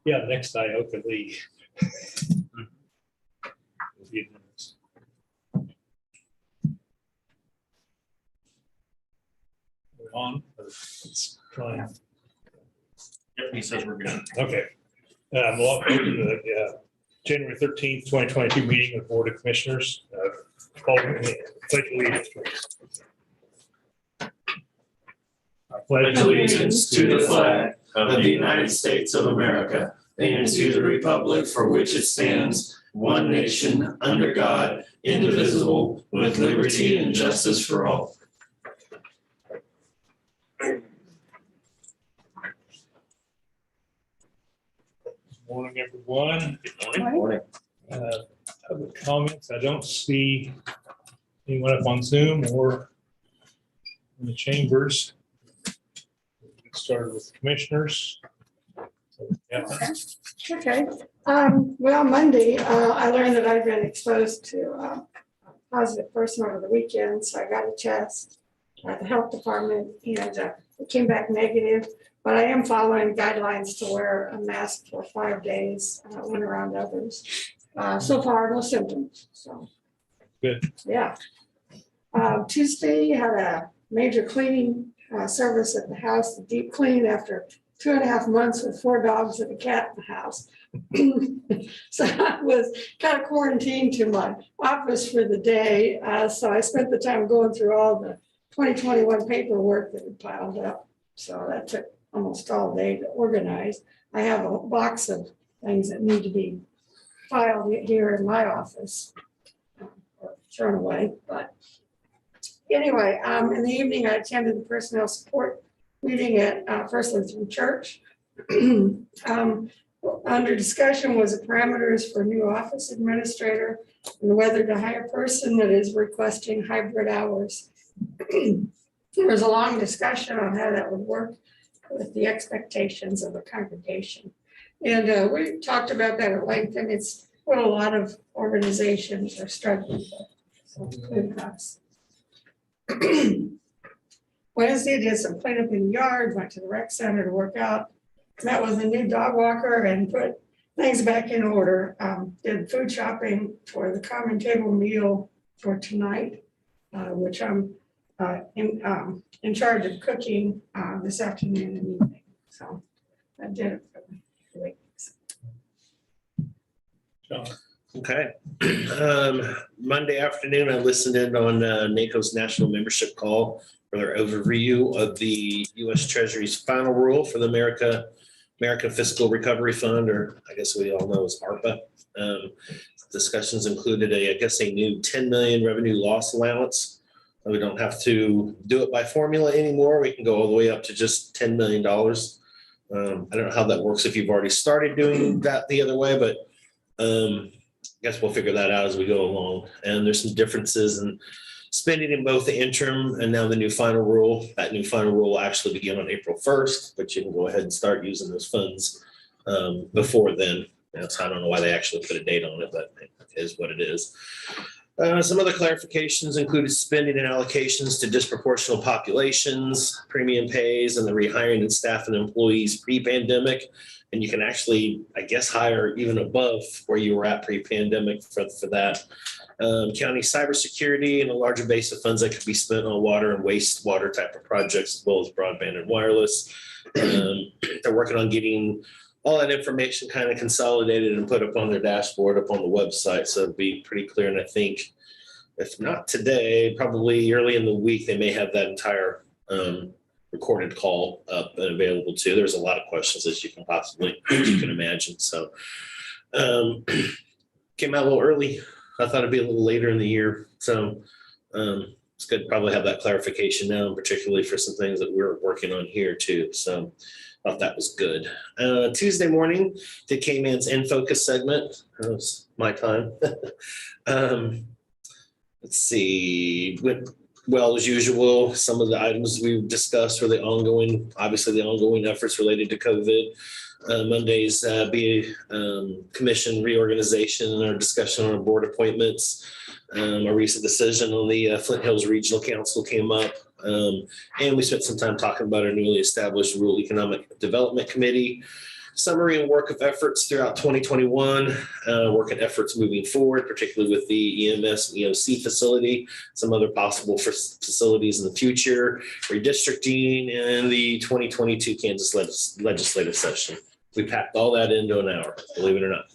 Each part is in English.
Yeah, next IOCA league. We're on. Let's try. Yep, he says we're good. Okay. We'll open the January 13th, 2022 meeting of Board of Commissioners. Pledge allegiance, please. I Pledge allegiance to the flag of the United States of America and to the republic for which it stands, one nation, under God, indivisible, with liberty and justice for all. Good morning, everyone. Good morning. Public comments. I don't see anyone up on Zoom or in the chambers. We'll get started with commissioners. So, yeah. Okay. Well, Monday, I learned that I've been exposed to a positive person over the weekend, so I got a test at the health department, and it came back negative. But I am following guidelines to wear a mask for 5 days when around others. So far, no symptoms. So Good. Yeah. Tuesday had a major cleaning service at the house, a deep clean after 2.5 months with 4 dogs and a cat in the house. So I was kind of quarantined to my office for the day. So I spent the time going through all the 2021 paperwork that had piled up. So that took almost all day to organize. I have a box of things that need to be filed here in my office or thrown away. But anyway, in the evening, I attended the personnel support meeting at First Lutheran Church. Under discussion was the parameters for new office administrator and whether to hire a person that is requesting hybrid hours. There was a long discussion on how that would work with the expectations of the congregation. And we talked about that at length, and it's what a lot of organizations are struggling with, so including us. Wednesday, did some cleanup in the yard, went to the rec center to work out, met with a new dog walker and put things back in order. Did food shopping for the common table meal for tonight, which I'm in charge of cooking this afternoon and evening. So I did it for the week. Okay. Monday afternoon, I listened in on NACO's national membership call for their overview of the U.S. Treasury's final rule for the American Fiscal Recovery Fund, or I guess we all know as ARPA. Discussions included a new 10 million revenue loss allowance. We don't have to do it by formula anymore. We can go all the way up to just $10 million. I don't know how that works if you've already started doing that the other way, but I guess we'll figure that out as we go along. And there's some differences in spending in both the interim and now the new final rule. That new final rule will actually begin on April 1st, but you can go ahead and start using those funds before then. So I don't know why they actually put a date on it, but it is what it is. Some other clarifications included spending and allocations to disproportional populations, premium pays, and the rehiring and staff and employees pre-pandemic. And you can actually, I guess, hire even above where you were at pre-pandemic for that. County cybersecurity and a larger base of funds that could be spent on water and wastewater type of projects, as well as broadband and wireless. They're working on getting all that information kind of consolidated and put up on their dashboard, up on the website. So it'll be pretty clear. And I think if not today, probably early in the week, they may have that entire recorded call up and available too. There's a lot of questions as you can imagine. So came out a little early. I thought it'd be a little later in the year. So it's good to probably have that clarification now, particularly for some things that we're working on here too. So I thought that was good. Tuesday morning, the K-Man's In Focus segment. That was my time. Let's see. Well, as usual, some of the items we've discussed were the ongoing efforts related to COVID. Monday's commission reorganization and our discussion on our board appointments. A recent decision on the Flint Hills Regional Council came up. And we spent some time talking about our newly established Rural Economic Development Committee. Summary and work of efforts throughout 2021, work and efforts moving forward, particularly with the EMS and EOC facility, some other possible facilities in the future, redistricting, and the 2022 Kansas legislative session. We packed all that into an hour, believe it or not.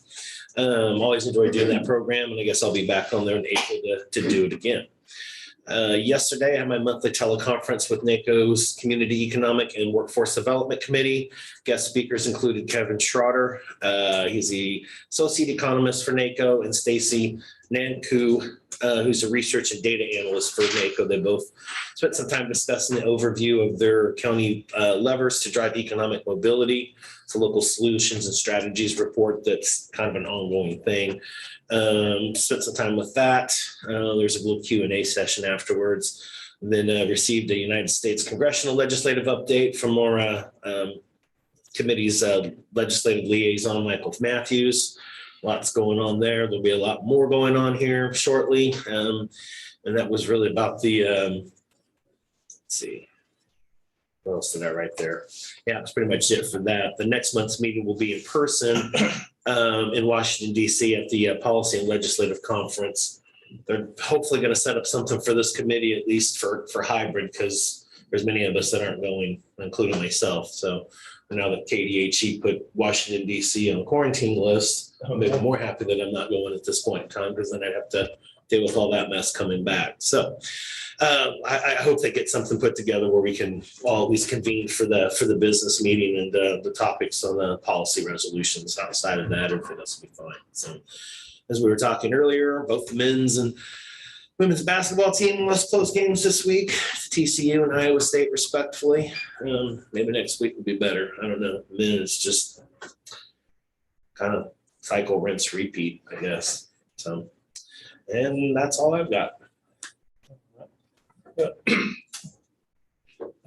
Always enjoyed doing that program, and I guess I'll be back on there in April to do it again. Yesterday, I had my monthly teleconference with NACO's Community Economic and Workforce Development Committee. Guest speakers included Kevin Schroeder. He's the associate economist for NACO, and Stacy Nanku, who's a research and data analyst for NACO. They both spent some time discussing the overview of their county levers to drive economic mobility. It's a local solutions and strategies report that's kind of an ongoing thing. Spent some time with that. There's a little Q&A session afterwards. And then received a United States Congressional legislative update from our committee's legislative liaison, Michael Matthews. Lots going on there. There'll be a lot more going on here shortly. And that was really about the, let's see. What else did I write there? Yeah, that's pretty much it for that. The next month's meeting will be in person in Washington, D.C. at the Policy and Legislative Conference. They're hopefully going to set up something for this committee, at least for hybrid, because there's many of us that aren't going, including myself. So now that KDHE put Washington, D.C. on the quarantine list, I'm even more happy that I'm not going at this point in time, because then I'd have to deal with all that mess coming back. So I hope they get something put together where we can all at least convene for the business meeting and the topics on the policy resolutions. Outside of that, everything else will be fine. So as we were talking earlier, both the men's and women's basketball team lost close games this week, TCU and Iowa State respectively. Maybe next week will be better. I don't know. Men is just kind of cycle, rinse, repeat, I guess. So, and that's all I've got.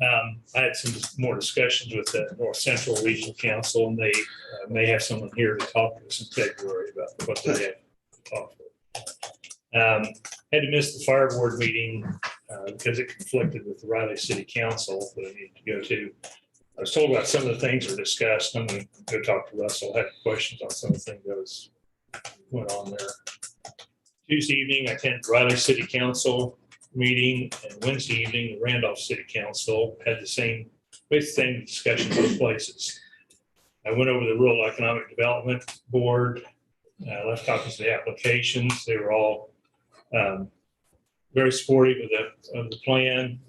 I had some more discussions with the North Central Regional Council, and they may have someone here to talk to us in February about what they have to talk about. Had to miss the fire board meeting because it conflicted with the Riley City Council that I needed to go to. I was told about some of the things were discussed. I'm going to go talk to Russell. I had questions on some of the things that went on there. Tuesday evening, I attended Riley City Council meeting, and Wednesday evening, the Randolph City Council had the same discussion both places. I went over the Rural Economic Development Board, left copies of the applications. They were all very supportive of the plan,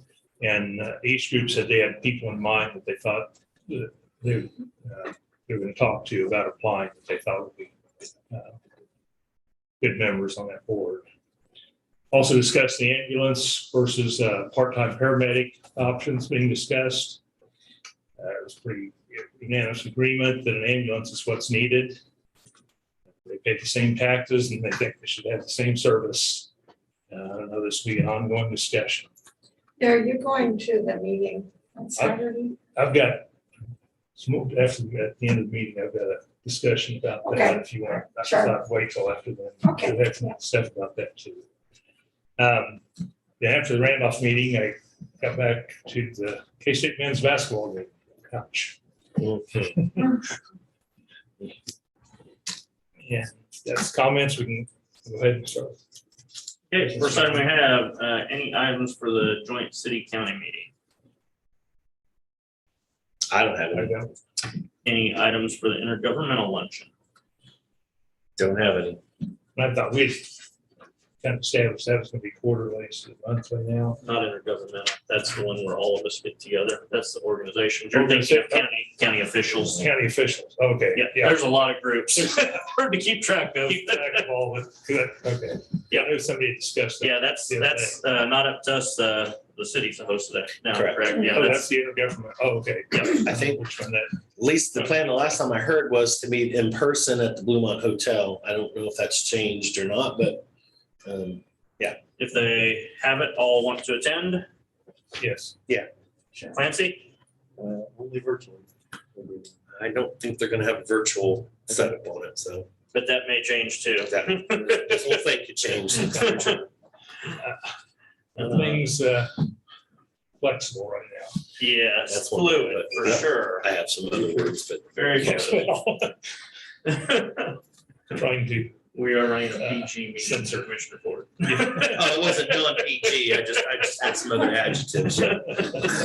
and each group said they had people in mind that they thought that they were going to talk to about applying, that they thought would be good members on that board. Also discussed the ambulance versus part-time paramedic options being discussed. It was pretty unanimous agreement that an ambulance is what's needed. They pay the same taxes and they think they should have the same service. I don't know, this will be an ongoing discussion. Are you going to the meeting on Saturday? I've got some more, at the end of the meeting, I've got a discussion about that if you want. Sure. I'll wait till after then. Okay. We'll have some stuff about that too. After the Randolph meeting, I got back to the K-State men's basketball game. Ouch. Okay. Yeah, that's comments. We can go ahead and start. Okay, first item we have, any items for the joint city-county meeting? I don't have I any. don't. Any items for the intergovernmental luncheon? Don't have any. I thought we kind of established that was going to be quarterly instead of monthly now. Not intergovernmental. That's the one where all of us get together. That's the organization. You're thinking of county officials. County officials. Okay. Yeah, there's a lot of groups. Hard to keep track of. Keep track of all of it. Good. Okay. Yeah. I know somebody discussed that. Yeah, that's not up to us. The city's the host of that now, Correct. correct? Yeah, Oh, that's the intergovernment. Oh, okay. I think Which one that? at least the plan the last time I heard was to meet in person at the Bluemont Hotel. I don't know if that's changed or not, but if they have it, all want to attend. Yes. Clancy? Only virtually. I don't think they're going to have a virtual setup on it. So But that may change too. this whole thing could change. Things flexible right now. Yes, That's one, fluid, but- for sure. I have some other words, but Very good. Trying to, We are running a PG meeting, Censor. Commissioner Ford. oh, it wasn't non-PG. I just had some other adjectives.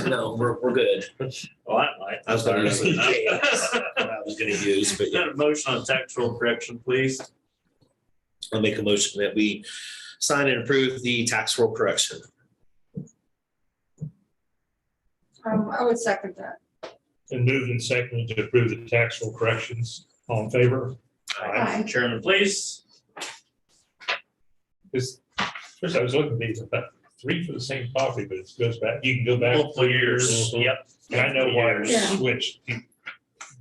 No, we're good. Well, that might. I was gonna use some J's, what I was gonna use, but yeah. Got a motion on tax roll correction, please. I'll make a motion that we sign and approve the tax roll correction. I would second that. and moved and seconded to approve the tax roll corrections. All in favor? Aye. Chairman, please. This, first I was looking at these, I thought 3 for the same property, but it goes back, you can go back. Multiple years. Mhm. Yep. And I know why it Yeah. was switched. He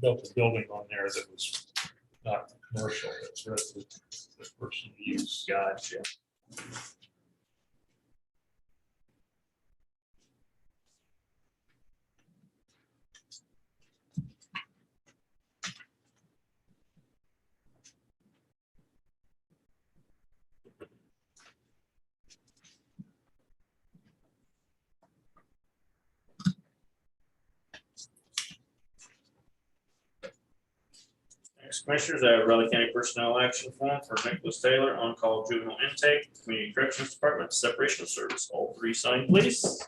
built a building on there that was not commercial, it's the person use. Gotcha. Next, Commissioners, I have Raleigh County Personnel Action Form for Nicholas Taylor, on-call juvenile intake, Community Corrections Department, separation of service. All 3 signed, please.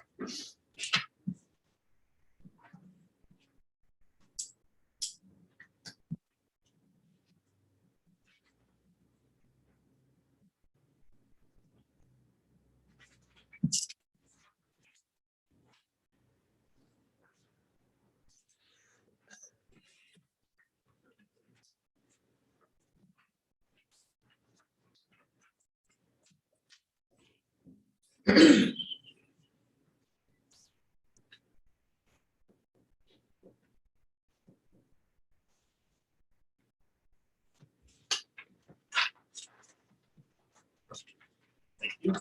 Thank you.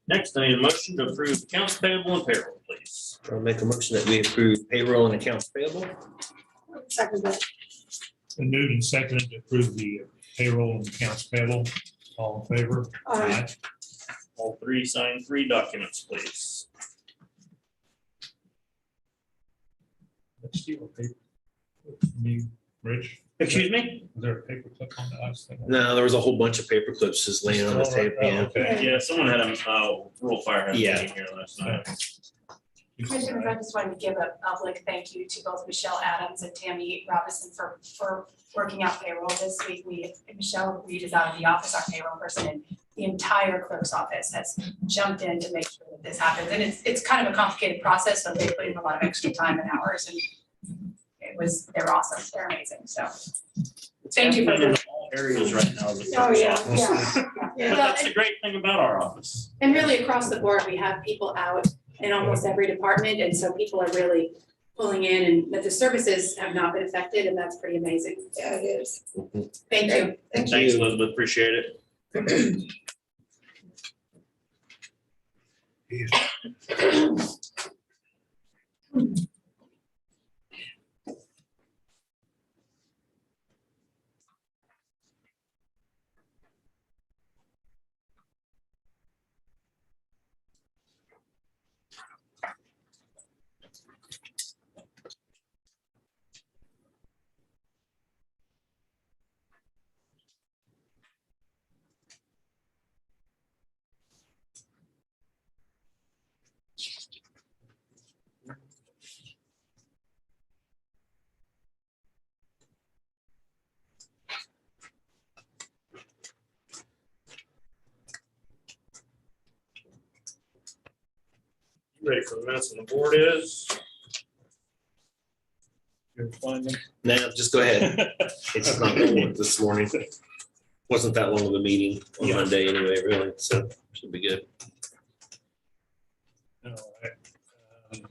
Next, I need a motion to approve accounts payable and payroll, please. I'll make a motion that we approve payroll and accounts payable. Second that. And moved and seconded to approve the payroll and accounts payable. All in favor? Aye. All 3 signed, 3 documents, please. Let's see what paper. You, Rich, Excuse me? is there a paper clip on the last thing? No, there was a whole bunch of paper clips just laying on the All right. table. Yeah. Okay. Yeah, someone had a rural fire had a Yeah. meeting here last night. Commissioners, I just wanted to give a public thank you to both Michelle Adams and Tammy Robinson for working out payroll this week. Michelle Reed is out of the office, our payroll person, and the entire clerk's office has jumped in to make sure that this happens. And it's kind of a complicated process, so they put in a lot of extra time and hours, and they're awesome, they're amazing, so. Thank you for Happening in this. all areas right now. of the Oh, clerk's yeah, office. yeah. But Yeah. that's the great thing about our office. And really across the board, we have people out in almost every department, and so people are really pulling in, and that the services have not been affected, and that's pretty amazing. Yeah, it is. Thank you. Thank Thanks, you. Elizabeth, appreciate it. Ready for the minutes on the board is? You're finding. Nah, just go ahead. It's not gonna work this morning. Wasn't that long of a meeting on Yeah. Monday anyway, really, so should be good. All right.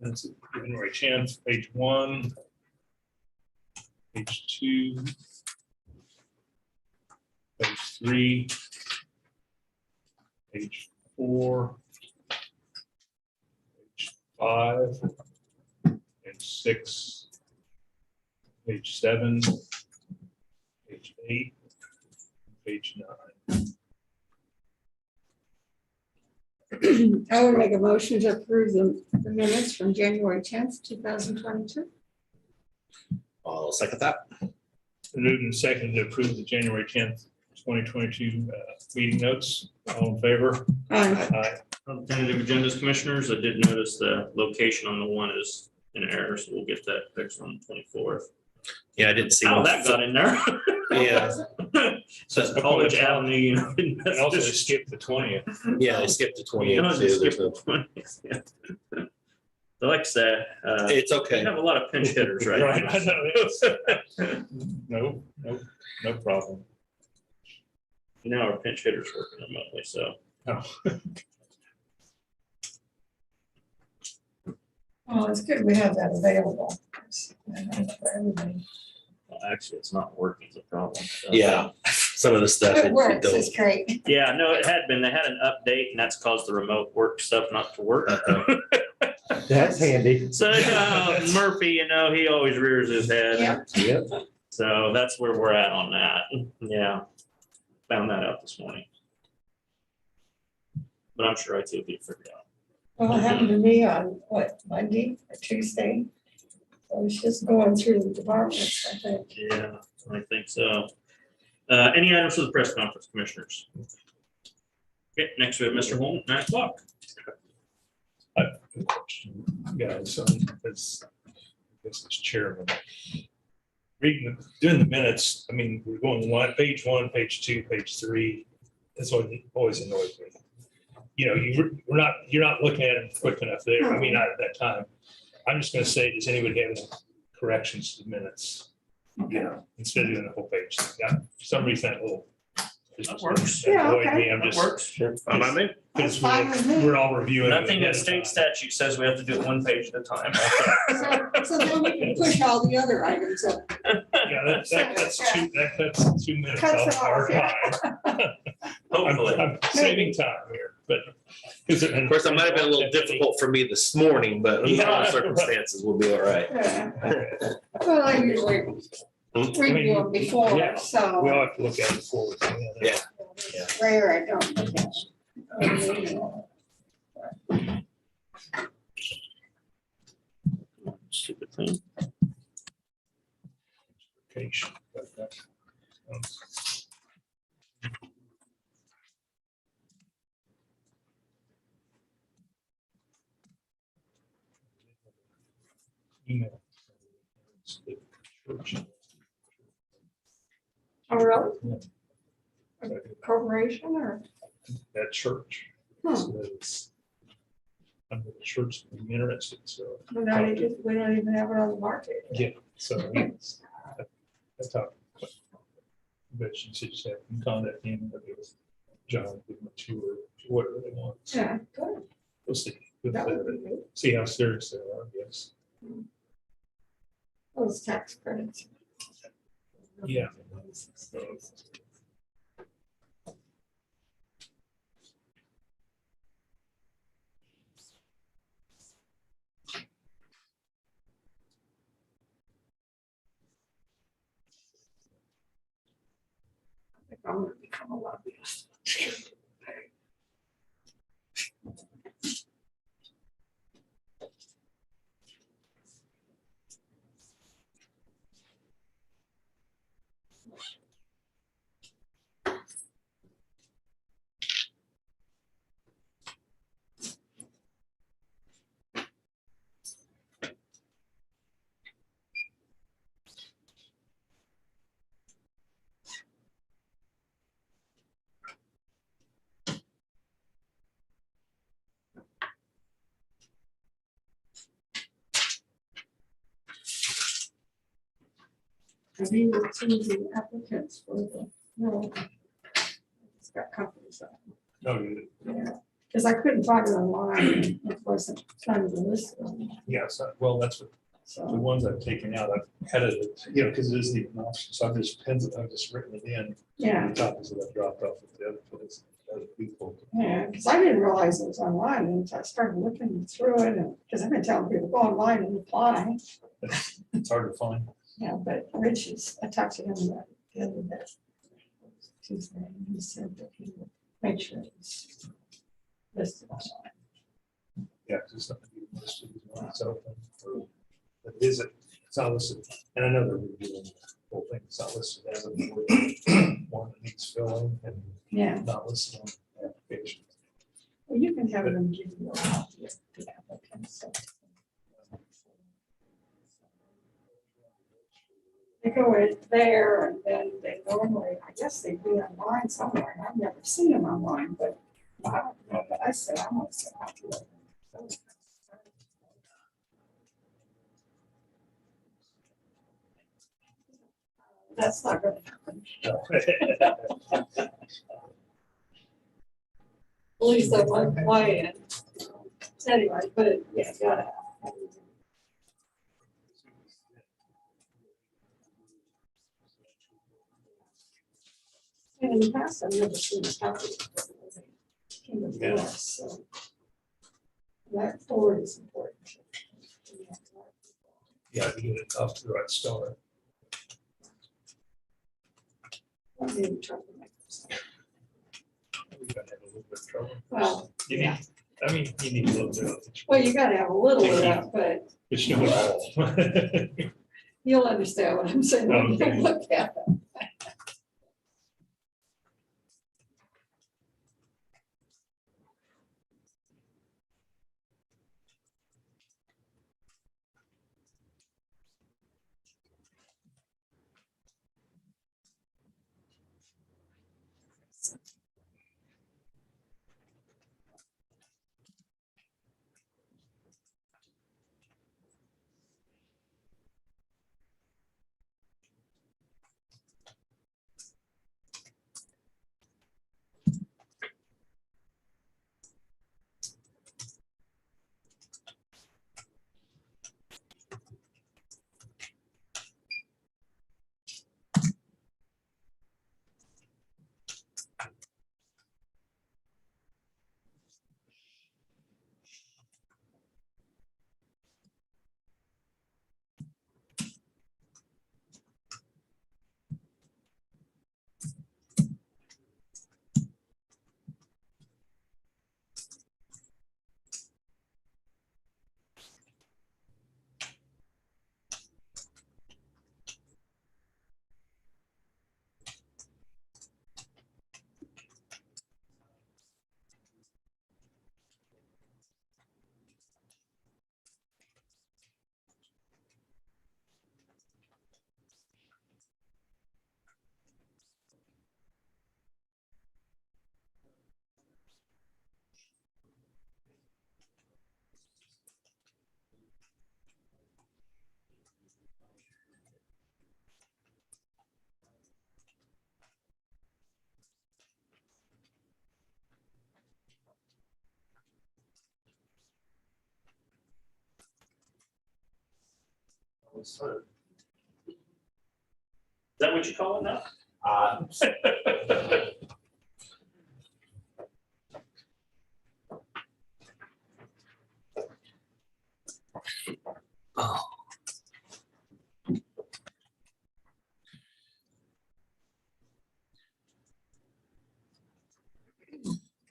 That's January 10th, page 1. Page 2. Page 3. Page 4. Page 5. Page 6. Page 7. Page 8. Page 9. I would make a motion to approve the minutes from January 10th, 2022. I'll second that. Moved and seconded to approve the January 10th, 2022 meeting notes. All in favor? Aye. Aye. On tentative agendas, commissioners, I did notice the location on the one is in error, so we'll get that fixed on the 24th. Yeah, I didn't see. How one. that got in there? Yeah, Says College Avenue, you know. And also they skipped the 20th. yeah, I skipped to You know, 28 they too. There's skipped no- the 20th. So like I said, It's we okay. have a lot of pinch hitters right Right, now. I know it. No problem. Now our pinch hitters working remotely, so. Oh. Oh, it's good we have that available. For everybody. Well, actually, it's not working, is a problem. So. Yeah, some of the stuff. It it works, don't- it's great. Yeah, no, it had been. They had an update and that's caused the remote work stuff not to work. That's handy. So Murphy, you know, he always rears his head. Yeah. Yep. So that's where we're at on that. Yeah. Found that out this morning. But I'm sure IT will be figured out. Well, it happened to me on, what, Monday or Tuesday? I was just going through the departments, I think. Yeah, I think so. Any items for the press conference, commissioners? Okay, next we have Mr. Holm at 9 o'clock. Guys, as this is chairman. Doing the minutes, I mean, we're going page 1, page 2, page 3. That's what always annoys me. You know, you're not looking at them quick enough there. I mean, not at that time. I'm just gonna say, does anybody have any corrections to the minutes? You know, instead of doing the whole page. Yeah, for some reason, that little. That works. Yeah, annoyed okay. me. I'm That just. works. Fine by me. That's Because fine with me. we're all reviewing. it Nothing in ahead of state time. statute says we have to do it one page at a time. So then we can push all the other items up. Yeah, that's 2 minutes Cuts it off our off, yeah. time. Hopefully. I'm saving time here, but. Of course, that might have been a little difficult for me this morning, but under Yeah. all circumstances, we'll be all right. Yeah. Well, I usually review them before, Yeah. We so all have to look at it before. Yeah. it's rare I don't look at it. Stupid thing. Email. Oh, really? Yeah. Corporation or? That church. Hmm. So it's- I'm the church, I'm interested, so. We don't even have it on the market. Yeah, so that's how. But she said, just have them contact him, but it was John, give him a tour, whatever they want. Yeah, good. We'll see. That would be good. See how serious they are, yes. Those tax credits. Yeah. I think I'm gonna become a lobbyist. I mean, it's the applicants for the, no. It's got companies on it. No, you- Yeah, because I couldn't find it online. It wasn't kind of listed on it. yes, well, that's what, the So, ones I've taken out, I've edited, you know, because it isn't even an option, so I've just written it in. yeah, The copies that I dropped off with the other place, other people. yeah, because I didn't realize it was online and I started looking through it and, because I've been telling people, go online and apply. It's hard to find. Yeah, but Rich is, I talked to him the other day. Tuesday, and he said that he would make sure it's listed online. Yeah, because it's not gonna be listed as one itself, but is it, it's not listed, and I know they're reviewing the whole thing, it's not listed as a one that needs filling and Yeah, not listed on the application. well, you can have them give you a copy of the applicant, so. They go in there and then they normally, I guess they do online somewhere, and I've never seen them online, but I don't know, but I said, I want to say how to. That's not gonna happen. At least that one plan. Anyway, but it, yeah, gotta. And in the past, I've never seen a copy. Came with Yeah. us, so. That forward is important. Yeah, to get it off to the right start. Maybe troublemakers. We gotta have a little bit of trouble. Well, You need, I mean, you need a little bit of it. well, you gotta have a little bit of, but It's not all. you'll understand what I'm saying when you Okay. look at it. Is that what you call it now?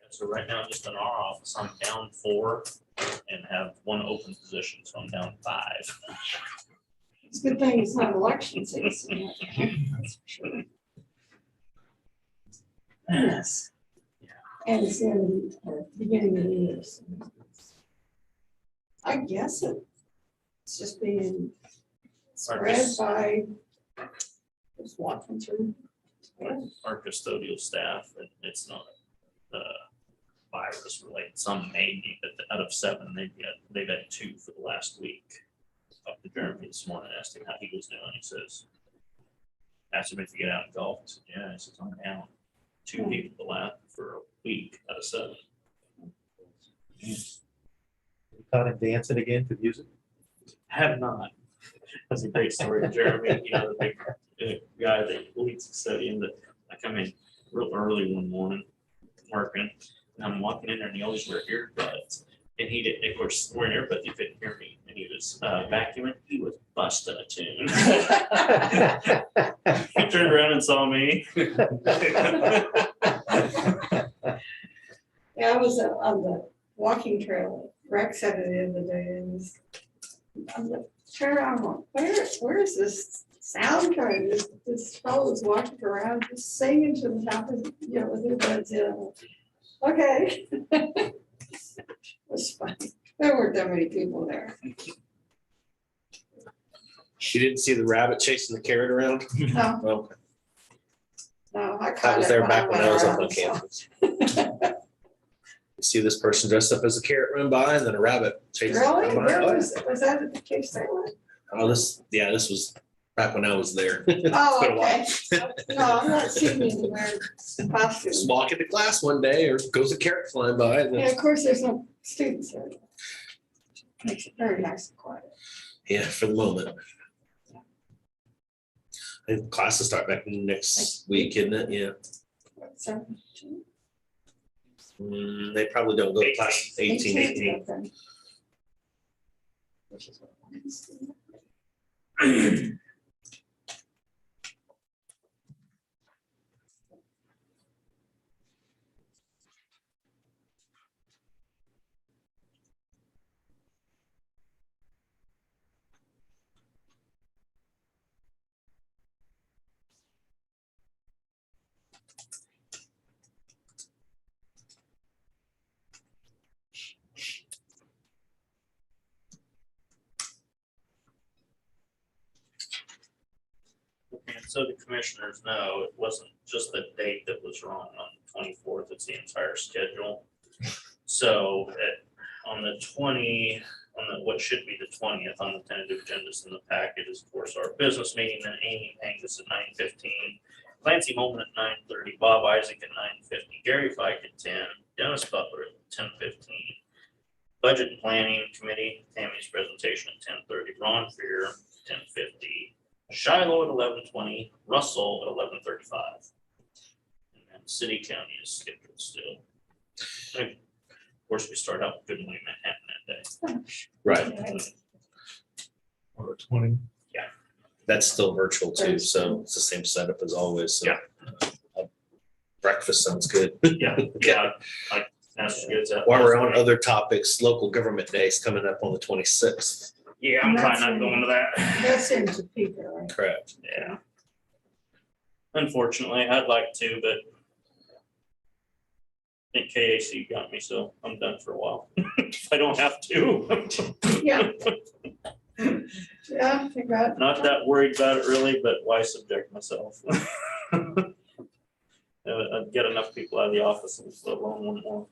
So right now, just in our office, I'm down 4 and have 1 open position, so I'm down 5. It's a good thing it's not election season. That's for sure. Yes. And it's in the beginning of the year. So I guess it's just being spread by just walking through. Our custodial staff, and it's not virus related. Some may be, but out of 7, they've had 2 for the last week. Talked to Jeremy this morning, asked him how he was doing. He says, asked him if you get out and golf. I said, yeah. He says, I'm down 2 people the last for a week out of 7. You caught him dancing again to music? Have not. That's a great story. Jeremy, the big guy that leads the study, that I come in real early one morning working, and I'm walking in there and he always wear earbuds. And he did, of course, wearing earbuds, he couldn't hear me. And he was vacuuming. He was busting a tune. He turned around and saw me. Yeah, I was on the walking trail. Rex said it the other day, and was on the trail. I'm like, where is this sound coming? This fellow was walking around just singing to the top of, with his buds in. Okay. It was funny. There weren't that many people there. You didn't see the rabbit chasing the carrot around? No, Well, no, I I caught was it. there back when I was up on went around, campus. You see this person dressed up as a carrot run by and then a rabbit so. chasing. Really? them by. Where Oh, was that at the case they went? this was back when I was there. Oh, been a while. okay. No, I'm not seeing you wear costumes. Just walk into class one day or goes a carrot flying by. And Yeah, then, of course, there's no students there. Makes it very nice and quiet. yeah, for the moment. I think classes start back next week, isn't it? Yeah. So, They probably don't go to class 18. okay. And so the commissioners know it wasn't just the date that was wrong on the 24th, it's the entire schedule. So on the what should be the 20th on the tentative agendas in the packet is of course our business meeting, then Amy Angus at 9:15, Clancy Holman at 9:30, Bob Isaac at 9:50, Gary Fike at 10, Dennis Butler at 10:15. Budget and Planning Committee, Tammy's presentation at 10:30, Ron Fear, 10:50. Shiloh at 11:20, Russell at 11:35. And then city county is scheduled still. And of course, we start out with Good Morning Manhattan that day. Right. Or 20. That's still virtual too. So it's the same setup as always. So breakfast sounds good. Yeah, I asked you guys that. While we're on other topics, local government day is coming up on the 26th. Yeah, I'm probably not going to that. That's in Topeka, right? Correct. Yeah. Unfortunately, I'd like to, but I think KAC got me, so I'm done for a while. If I don't have to. Yeah. Yeah, I got. Not that worried about it really, but why subject myself? I'd get enough people out of the office and let alone one more.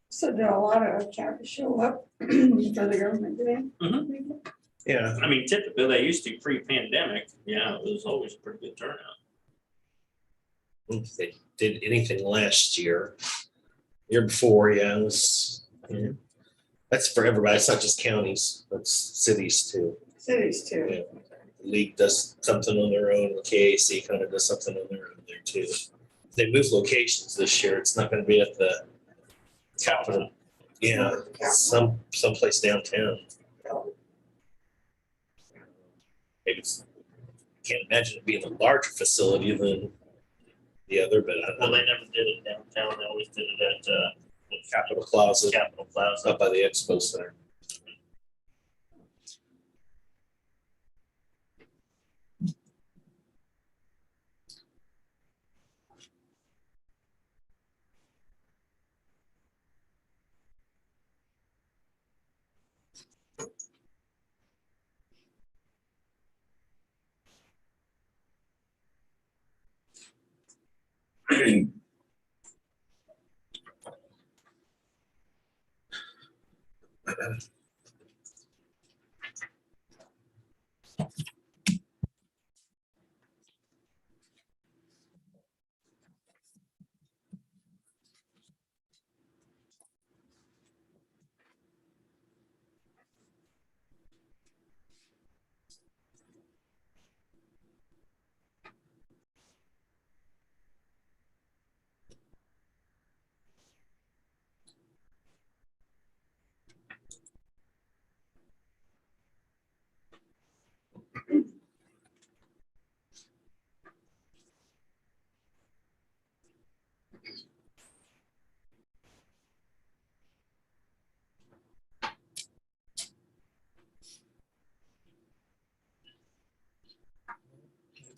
So there are a lot of counties show up for the government day. Yeah. I mean, typically they used to pre-pandemic. Yeah, it was always a pretty good turnout. If they did anything last year, year before, yeah, it was. Yeah. That's for everybody. It's not just counties, it's cities too. Cities too. Yeah. The league does something on their own. The KAC kind of does something on their own there too. If they move locations this year, it's not going to be at the Capitol. Yeah, someplace downtown. Maybe it's, can't imagine it being a larger facility than the other, but I Well, don't they know. never did it downtown. They always did it at Capitol Plaza Capitol Plaza. up by the Expo Center.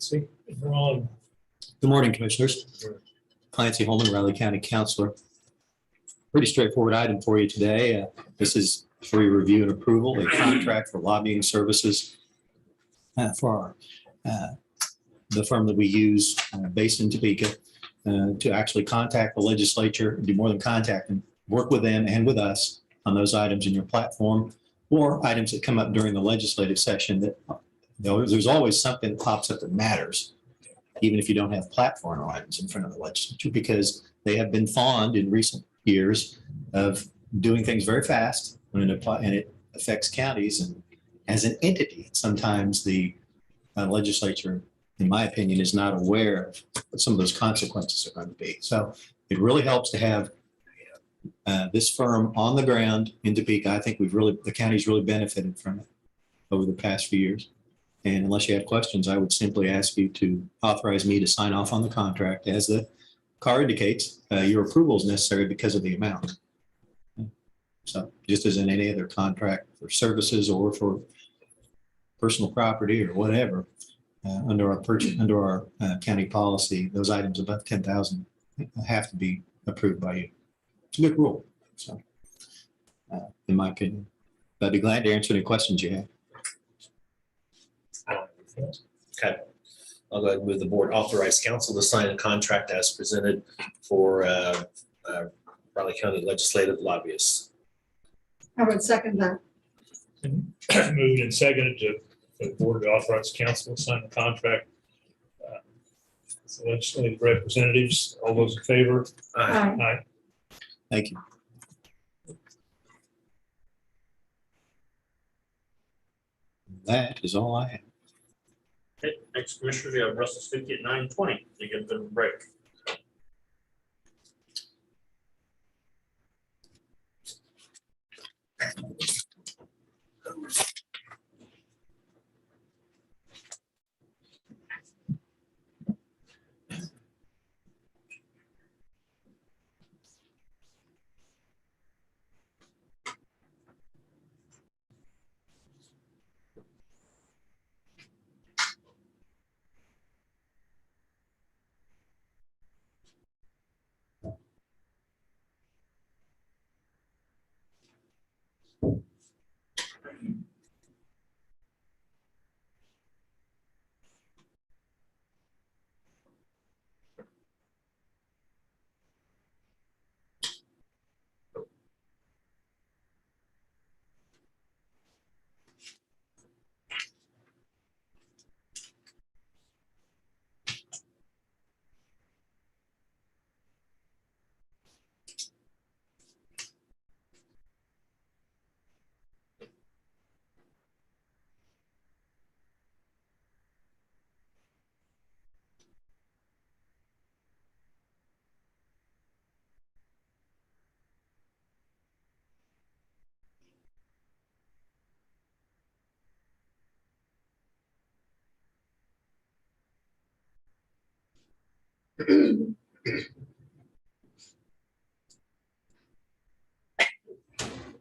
See, we're on. Good morning, Commissioners. Clancy Holman, Riley County Counselor. Pretty straightforward item for you today. This is for your review and approval, a contract for lobbying services for the firm that we use based in Topeka to actually contact the legislature, do more than contact them, work with them and with us on those items in your platform or items that come up during the legislative session that there's always something that pops up that matters, even if you don't have platform items in front of the legislature, because they have been fond in recent years of doing things very fast when it affects counties and as an entity. Sometimes the legislature, in my opinion, is not aware of what some of those consequences are going to be. So it really helps to have this firm on the ground in Topeka. I think the county's really benefited from it over the past few years. And unless you have questions, I would simply ask you to authorize me to sign off on the contract. As the car indicates, your approval is necessary because of the amount. So just as in any other contract for services or for personal property or whatever, under our county policy, those items above 10,000 have to be approved by you. It's a good rule. So, in my opinion, I'd be glad to answer any questions you have. Okay. I'll go ahead and move the board authorize council to sign a contract as presented for Raleigh County legislative lobbyists. I would second that. Moved and seconded for the board to authorize council to sign the contract. So legislative representatives, all those in favor? Aye. Aye. Thank you. That is all I have. Okay, next commissioner, we have Russell Stuckey at 9:20. You get the break.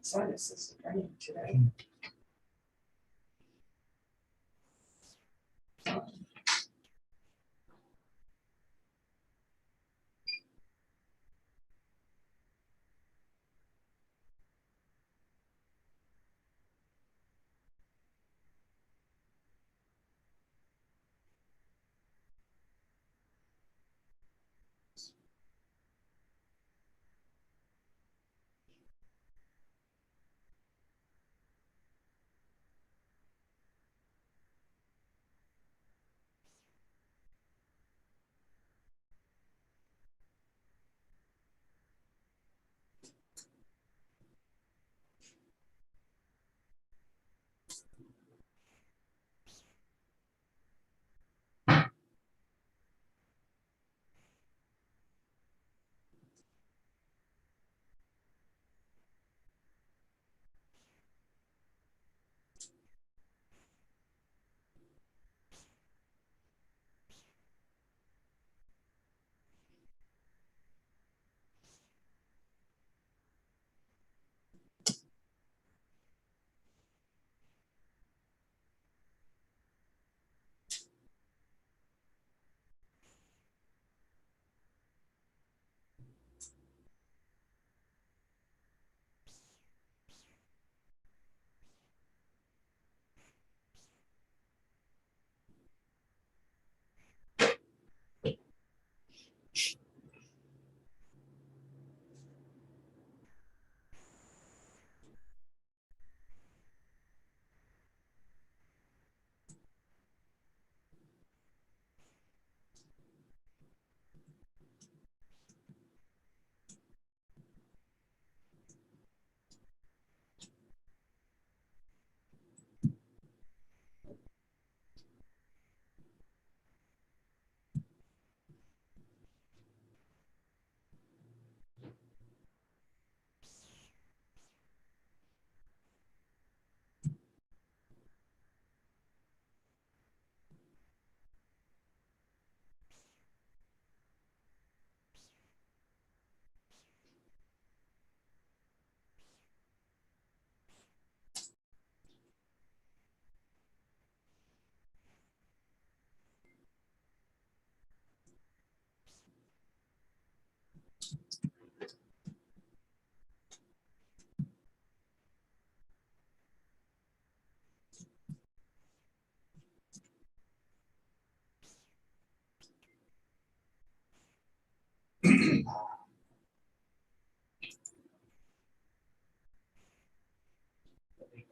Sinus is draining today.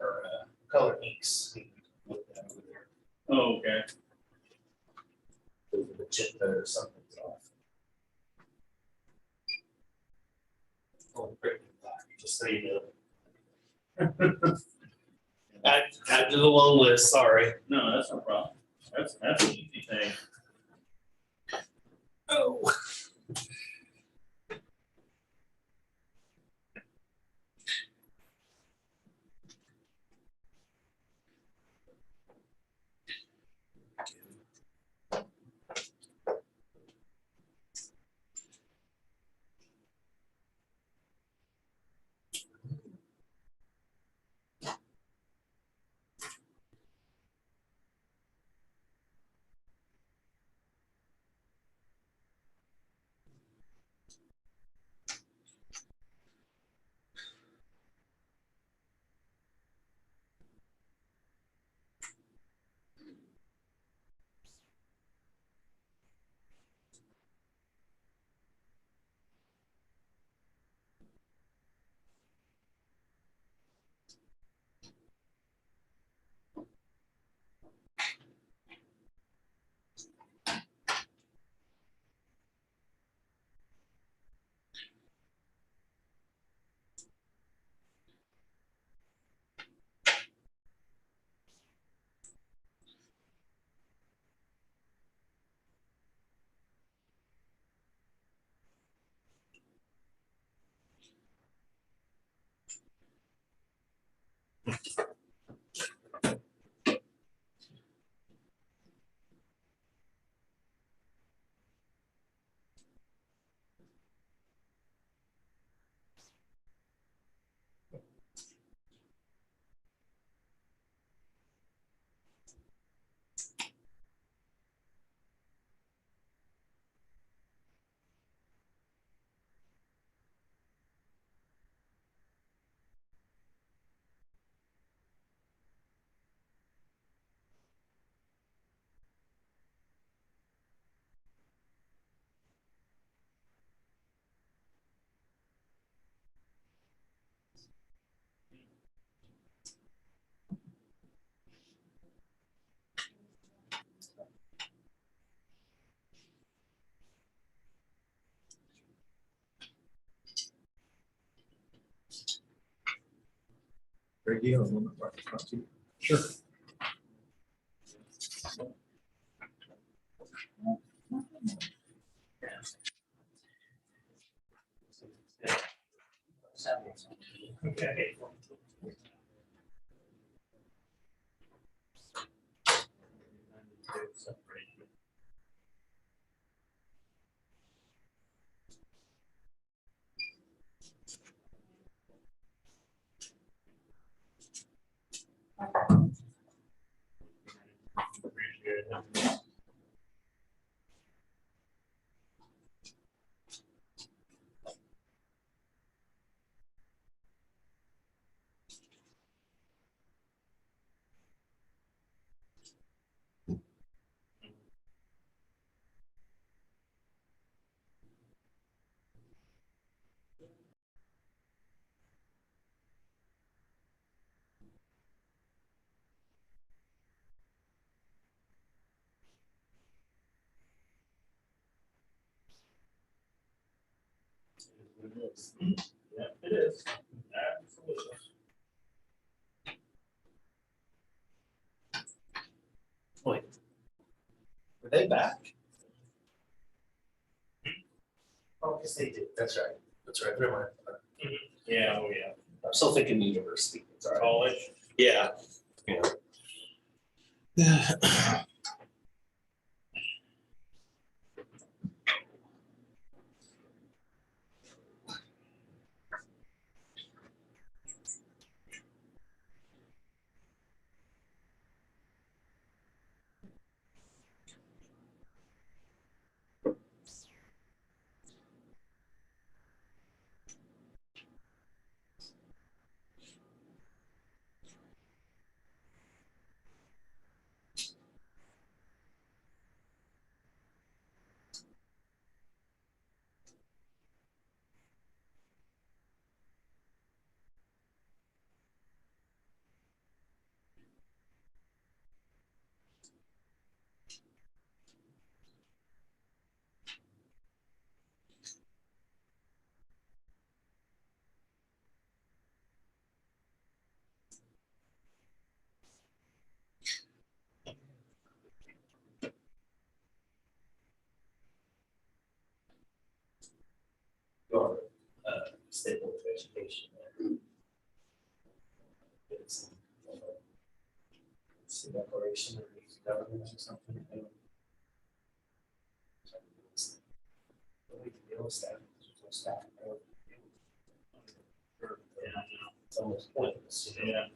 Or color inks. Look that over there. Oh, okay. The magenta or something's off. Oh, great. Just so you know. Add to the long list, sorry. No, that's no problem. That's an easy thing. Oh. Great deal. I'm gonna mark it front too. Sure. Okay. Appreciate it. It is. Yeah, it is. Absolutely. Were they back? Oh, yes, they did. That's right. That's right. Never mind. Yeah, oh, yeah. I'm still thinking university. It's all right. College. Yeah. State Board of Education. It's, it's a declaration of the government or something. We can deal with staff. Yeah, it's almost pointless. Yeah.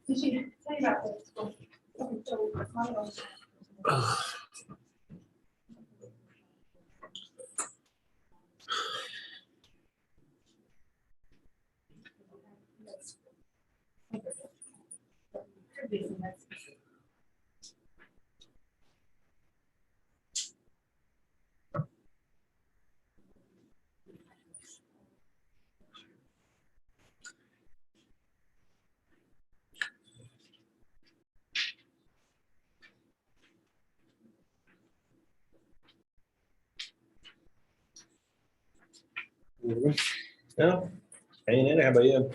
Did you tell you about this? No, hanging in there. How about you?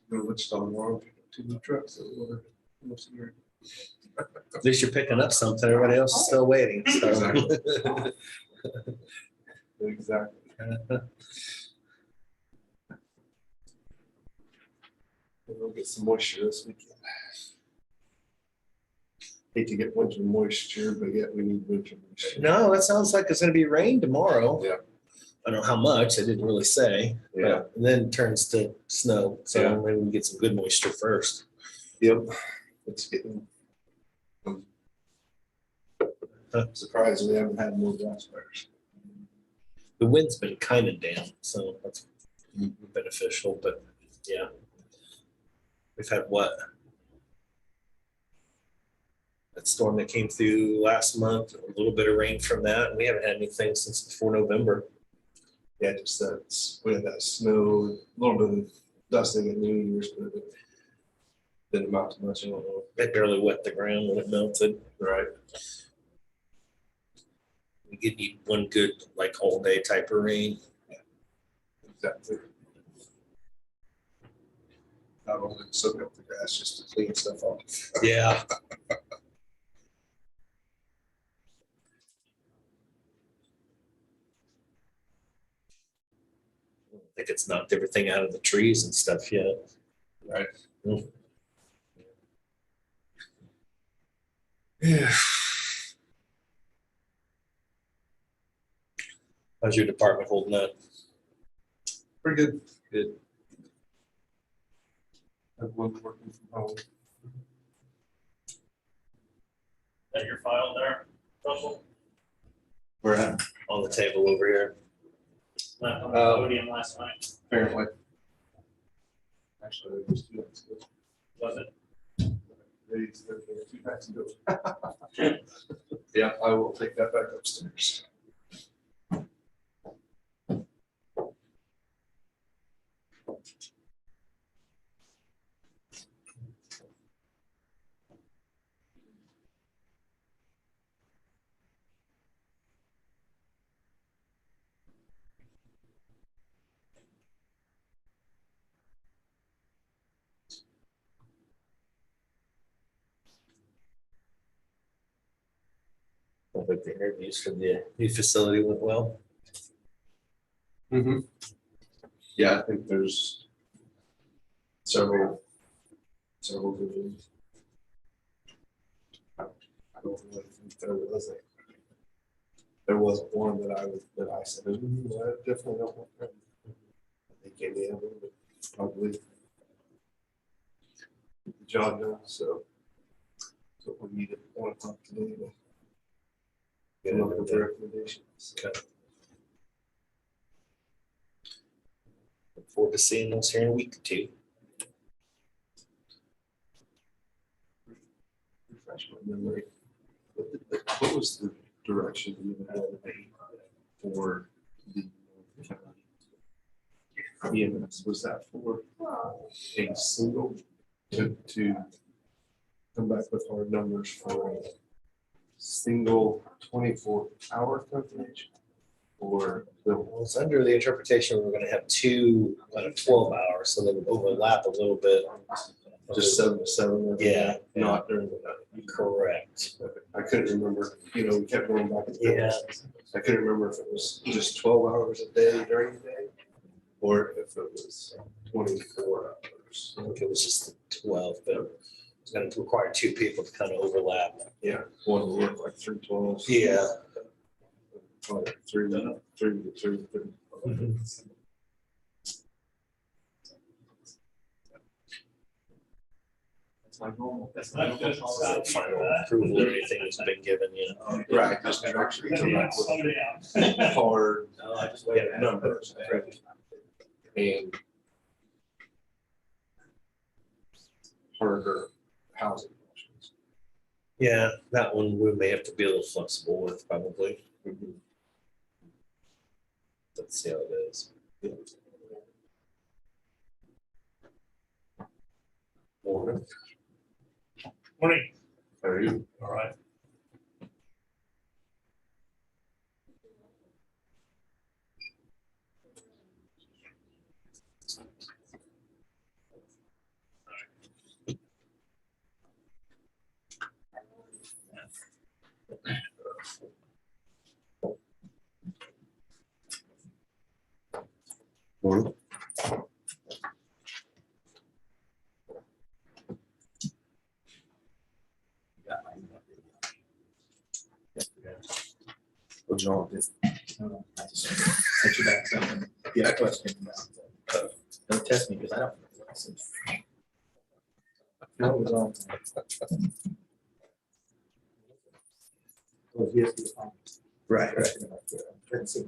Wichita tomorrow, 2 new trucks. That were almost a year. At least you're picking up something. Everybody else is still waiting. So. Exactly. We'll get some moisture this weekend. Hate to get winter moisture, but yet we need winter moisture. No, it sounds like it's going to be rain tomorrow. Yeah. I don't know how much. I didn't really say. Yeah. And then it turns to snow. So Yeah. maybe we get some good moisture first. Yep. It's getting. I'm surprised we haven't had more grass fires. The wind's been kind of damp, so that's beneficial. But yeah, we've had what? That storm that came through last month, a little bit of rain from that. And we haven't had anything since before November. Yeah, just that we had that snow, a little bit of dusting at New Year's, but it didn't amount to much. I don't know. It barely wet the ground when it melted. Right. We could need one good, like, all day type of rain. Exactly. Not only to soak up the grass, just to clean stuff off. Yeah. I think it's knocked everything out of the trees and stuff yet. Right. Mm. Yeah. How's your department holding up? Pretty good. Good. Everyone's working from home. That your file there, Russell? We're at On the table over here. Left on the podium last night, apparently. Actually, it was 2 nights ago. was it? Days, 2 nights ago. Yeah, I will take that back upstairs. I think the interviews for the new facility went well. Mm-hmm. Yeah, I think there's several good ones. I don't really think there wasn't one that I said, I definitely don't want that. They came in, but probably get the job done, so we need at 1 o'clock today to come up with recommendations. Okay. Look forward to seeing those here in a week or two. Refresh my memory. What was the direction you had for the EMS? Was that for a single to come back with our numbers for a single 24-hour coverage? Or I was under the interpretation we're gonna have two out of 12 hours, so they would overlap a little bit. just 7 to 7? Yeah. Not during the night? Correct. I couldn't remember, we kept going back and forth. Yeah. I couldn't remember if it was just 12 hours a day during the day or if it was 24 hours. I think it was just 12, but it's gonna require two people to kind of overlap. Yeah, one will work like 3 12s. Yeah. Like 3 to 3. That's my normal. That's my normal. So final approval or anything has been given, Right, just to actually come back with hard numbers. And harder housing options. Yeah, that one we may have to be a little flexible with probably. Let's see how it is. Morning. Morning. How are you? All right. Morning. Well, John did. I just sent you back something. Yeah, a question about, don't test me because I don't. That was on. Well, here's the phone. Right. Let's see.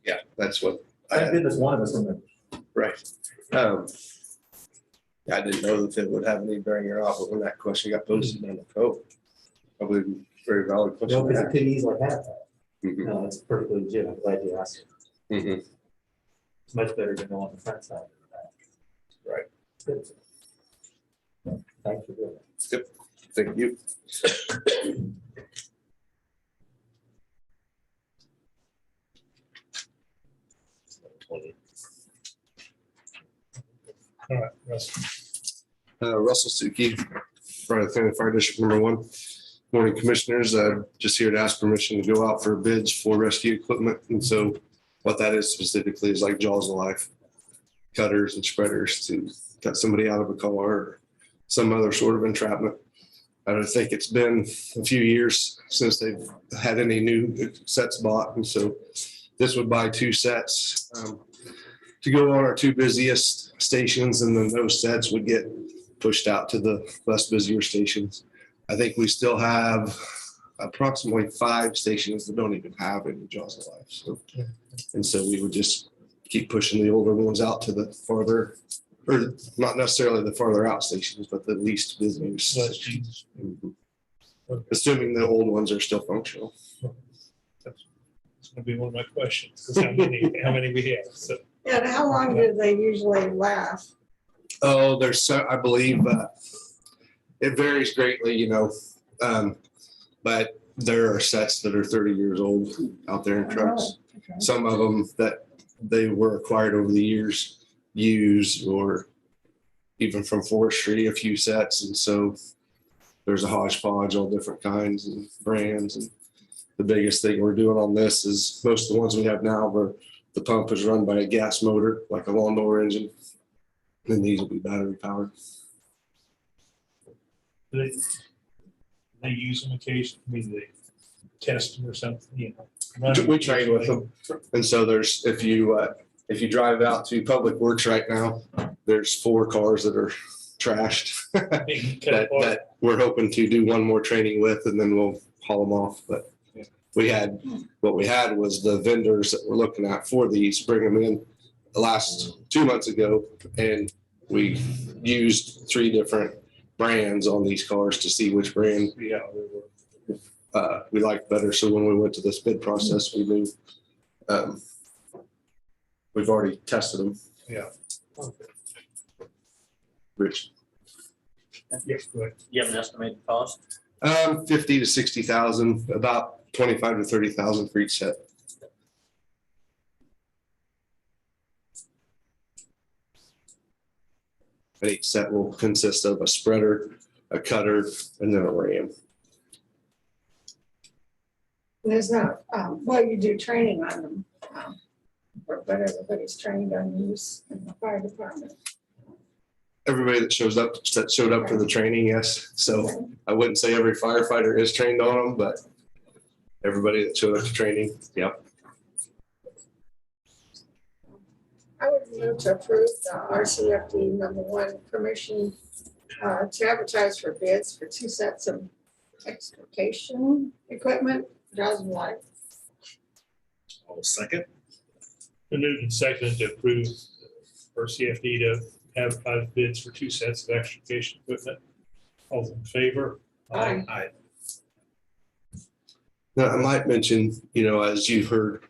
Yeah, that's what I Thank had. goodness one of us remembered. Right. I didn't know that it would have any bearing or not, but when that question got posted on the code, probably very valid No, question. because it could easily have that. Mhm, No, it's perfectly legit. I'm glad you asked. mhm. It's much better to go on the front side than the back. Right. Good. Thanks for doing it. Yep. Thank you. All right, Russ. Russell Suki, Bryan County Fire District #1. Morning, Commissioners. Just here to ask permission to go out for bids for rescue equipment. And so what that is specifically is like jaws of life, cutters and spreaders to cut somebody out of a car or some other sort of entrapment. I don't think it's been a few years since they've had any new sets bought. And so this would buy 2 sets to go on our 2 busiest stations. And then those sets would get pushed out to the less busier stations. I think we still have approximately 5 stations that don't even have any jaws of life. So, and so we would just keep pushing the older ones out to the farther, or not necessarily the farther out stations, but the least busier stations. Mhm. Assuming the old ones are still functional. It's gonna be one of my questions, because how many we have, so. And how long do they usually last? Oh, there's so, I believe, it varies greatly, but there are sets that are 30 years old out there in trucks. Okay. Some of them that they were acquired over the years, used, or even from forestry, a few sets. And so there's a hodgepodge, all different kinds and brands. And the biggest thing we're doing on this is most of the ones we have now, where the pump is run by a gas motor, like a lawnmower engine. And these will be battery powered. Do they use them occasionally, they test them or something, We train with them. And so there's, if you drive out to Public Works right now, there's 4 cars that are trashed. Being cut that, apart. that we're hoping to do one more training with, and then we'll haul them off. But what we had was the vendors that we're looking at for these, bring them in the last 2 months ago, and we used 3 different brands on these cars to see which brand Yeah. we liked better. So when we went to this bid process, we knew we've already tested them. Yeah. Rich. Yes, go ahead. You have an estimated cost? 50 to 60,000, about 25 to 30,000 for each set. And each set will consist of a spreader, a cutter, and then a ram. There's not, well, you do training on them, but everybody's trained on use in the fire department. Everybody that showed up for the training, yes. So I wouldn't say every firefighter is trained on them, but everybody that showed up to training, yep. I would move to approve the RCFD #1 permission to advertise for bids for 2 sets of excavation equipment, Johnson Light. I'll second. Been moved and seconded to approve for CFD to advertise bids for 2 sets of excavation equipment. All in favor? Aye. Now, I might mention, as you've heard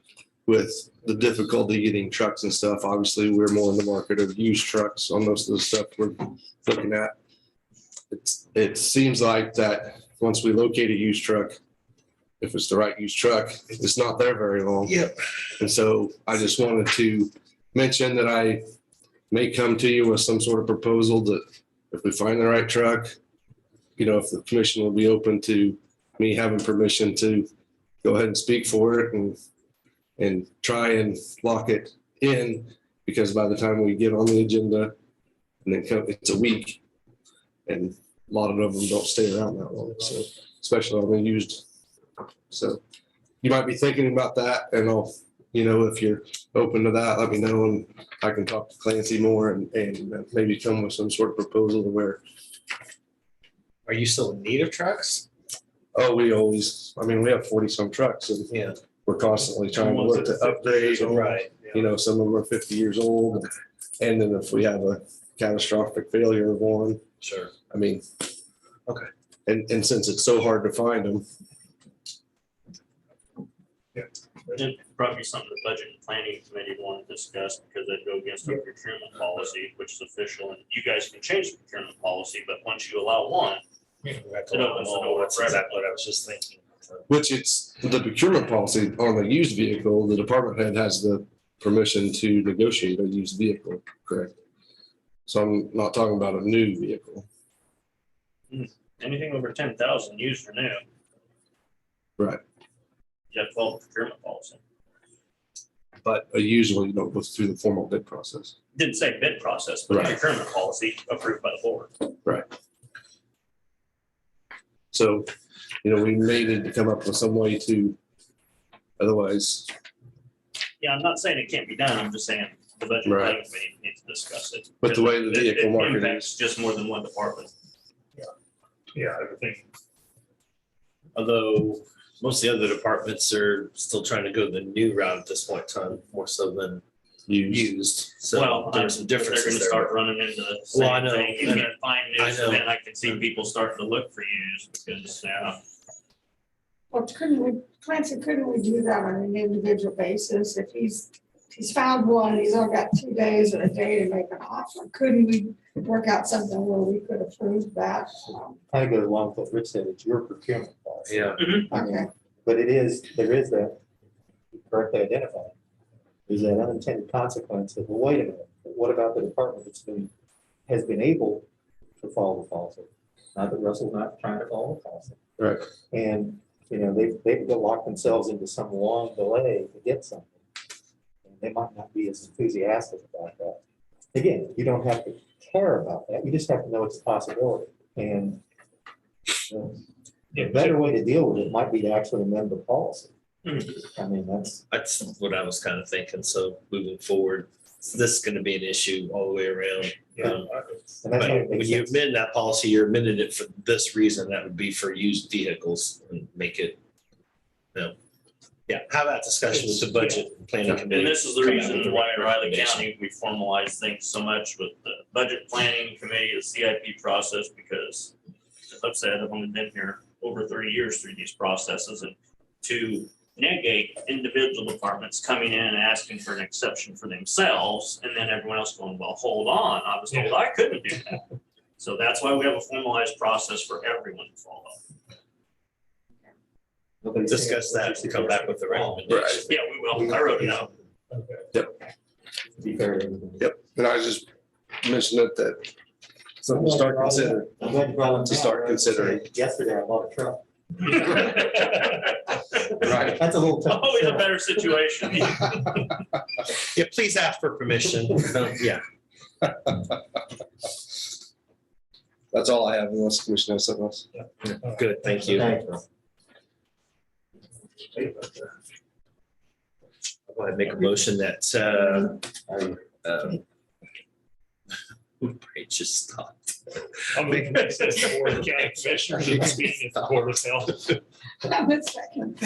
with the difficulty getting trucks and stuff, obviously we're more in the market of used trucks on most of the stuff we're looking at. It seems like that once we locate a used truck, if it's the right used truck, it's not there very long. Yep. And so I just wanted to mention that I may come to you with some sort of proposal that if we find the right truck, if the commission will be open to me having permission to go ahead and speak for it and try and lock it in, because by the time we get on the agenda, and then it's a week, and a lot of them don't stay around that long, so especially on the used. So you might be thinking about that, and I'll, if you're open to that, let me know, and I can talk to Clancy more and maybe come with some sort of proposal to where. Are you still in need of trucks? Oh, we have 40 some trucks, and Yeah. we're constantly trying to look to upgrade. Right. Some of them are 50 years old. And then if we have a catastrophic failure of one, Sure. Okay. And since it's so hard to find them, It probably something the budget and planning committee want to discuss, because they'd go against our procurement policy, which is official, and you guys can change the procurement policy, but once you allow one, it opens the door That's for exactly everybody. what I was just thinking. which it's the procurement policy on the used vehicle, the department head has the permission to negotiate a used vehicle, correct? So I'm not talking about a new vehicle. Anything over 10,000 used for new. Right. You have to follow the procurement policy. But usually you don't go through the formal bid process. Didn't say bid process, but the Right. procurement policy approved by the board. So, we may need to come up with some way to, otherwise, Yeah, I'm not saying it can't be done, I'm just saying the budget and Right. planning committee needs to discuss it. But the way the It- vehicle market impacts is. just more than one department. Yeah, everything. Although most of the other departments are still trying to go the new route at this point in time, more so than used. So Well, there's some they're differences gonna there. start running into the Well, I same know. thing. You can't find I news, know. and I can see people starting to look for used because, Well, Clancy, couldn't we do that on an individual basis? If he's found one, he's only got 2 days or a day to make an offer. Couldn't we work out something where we could approve that? Kind of goes along with what Rich said, it's your procurement policy. Yeah. Okay, But there is that, you correctly identified, there's that unintended consequence of, well, wait a minute, what about the department has been able to follow the policy? Not that Russell's not trying to follow the policy. Right. And, they've locked themselves into some long delay to get something. And they might not be as enthusiastic about that. Again, you don't have to care about that, you just have to know it's a possibility. And the better way to deal with it might be to actually amend the policy. Mhm. I mean, that's. That's what I was kind of thinking. So moving forward, So this is gonna be an issue all the way around. Yeah. But when you amend that policy, you're amending it for this reason, that would be for used vehicles and make it, have that discussion with the budget and planning committee. And this is the Come out with reason a why in Riley recommendation. County, we formalize things so much with the budget planning committee, the CIP process, because as I've said, I've only been here over 30 years through these processes, and to negate individual departments coming in and asking for an exception for themselves, and then everyone else going, well, hold on, I was told I couldn't do that. So that's why we have a formalized process for everyone to follow. Discuss that and come back with the recommendation. Yeah, we will. I wrote it out. Yep, and I just mentioned it that something to start considering. I'm glad you brought it up. To start considering. Yesterday, I bought a truck. Right. That's a little tough. Always a better situation. Yeah, please ask for permission. Yeah. That's all I have unless the commission has something else. Good, thank you. Thanks. I want to make a motion that, Ray just stopped. I'll make a motion as the Board of County Commissioners in this meeting at the Board of Health. That was second.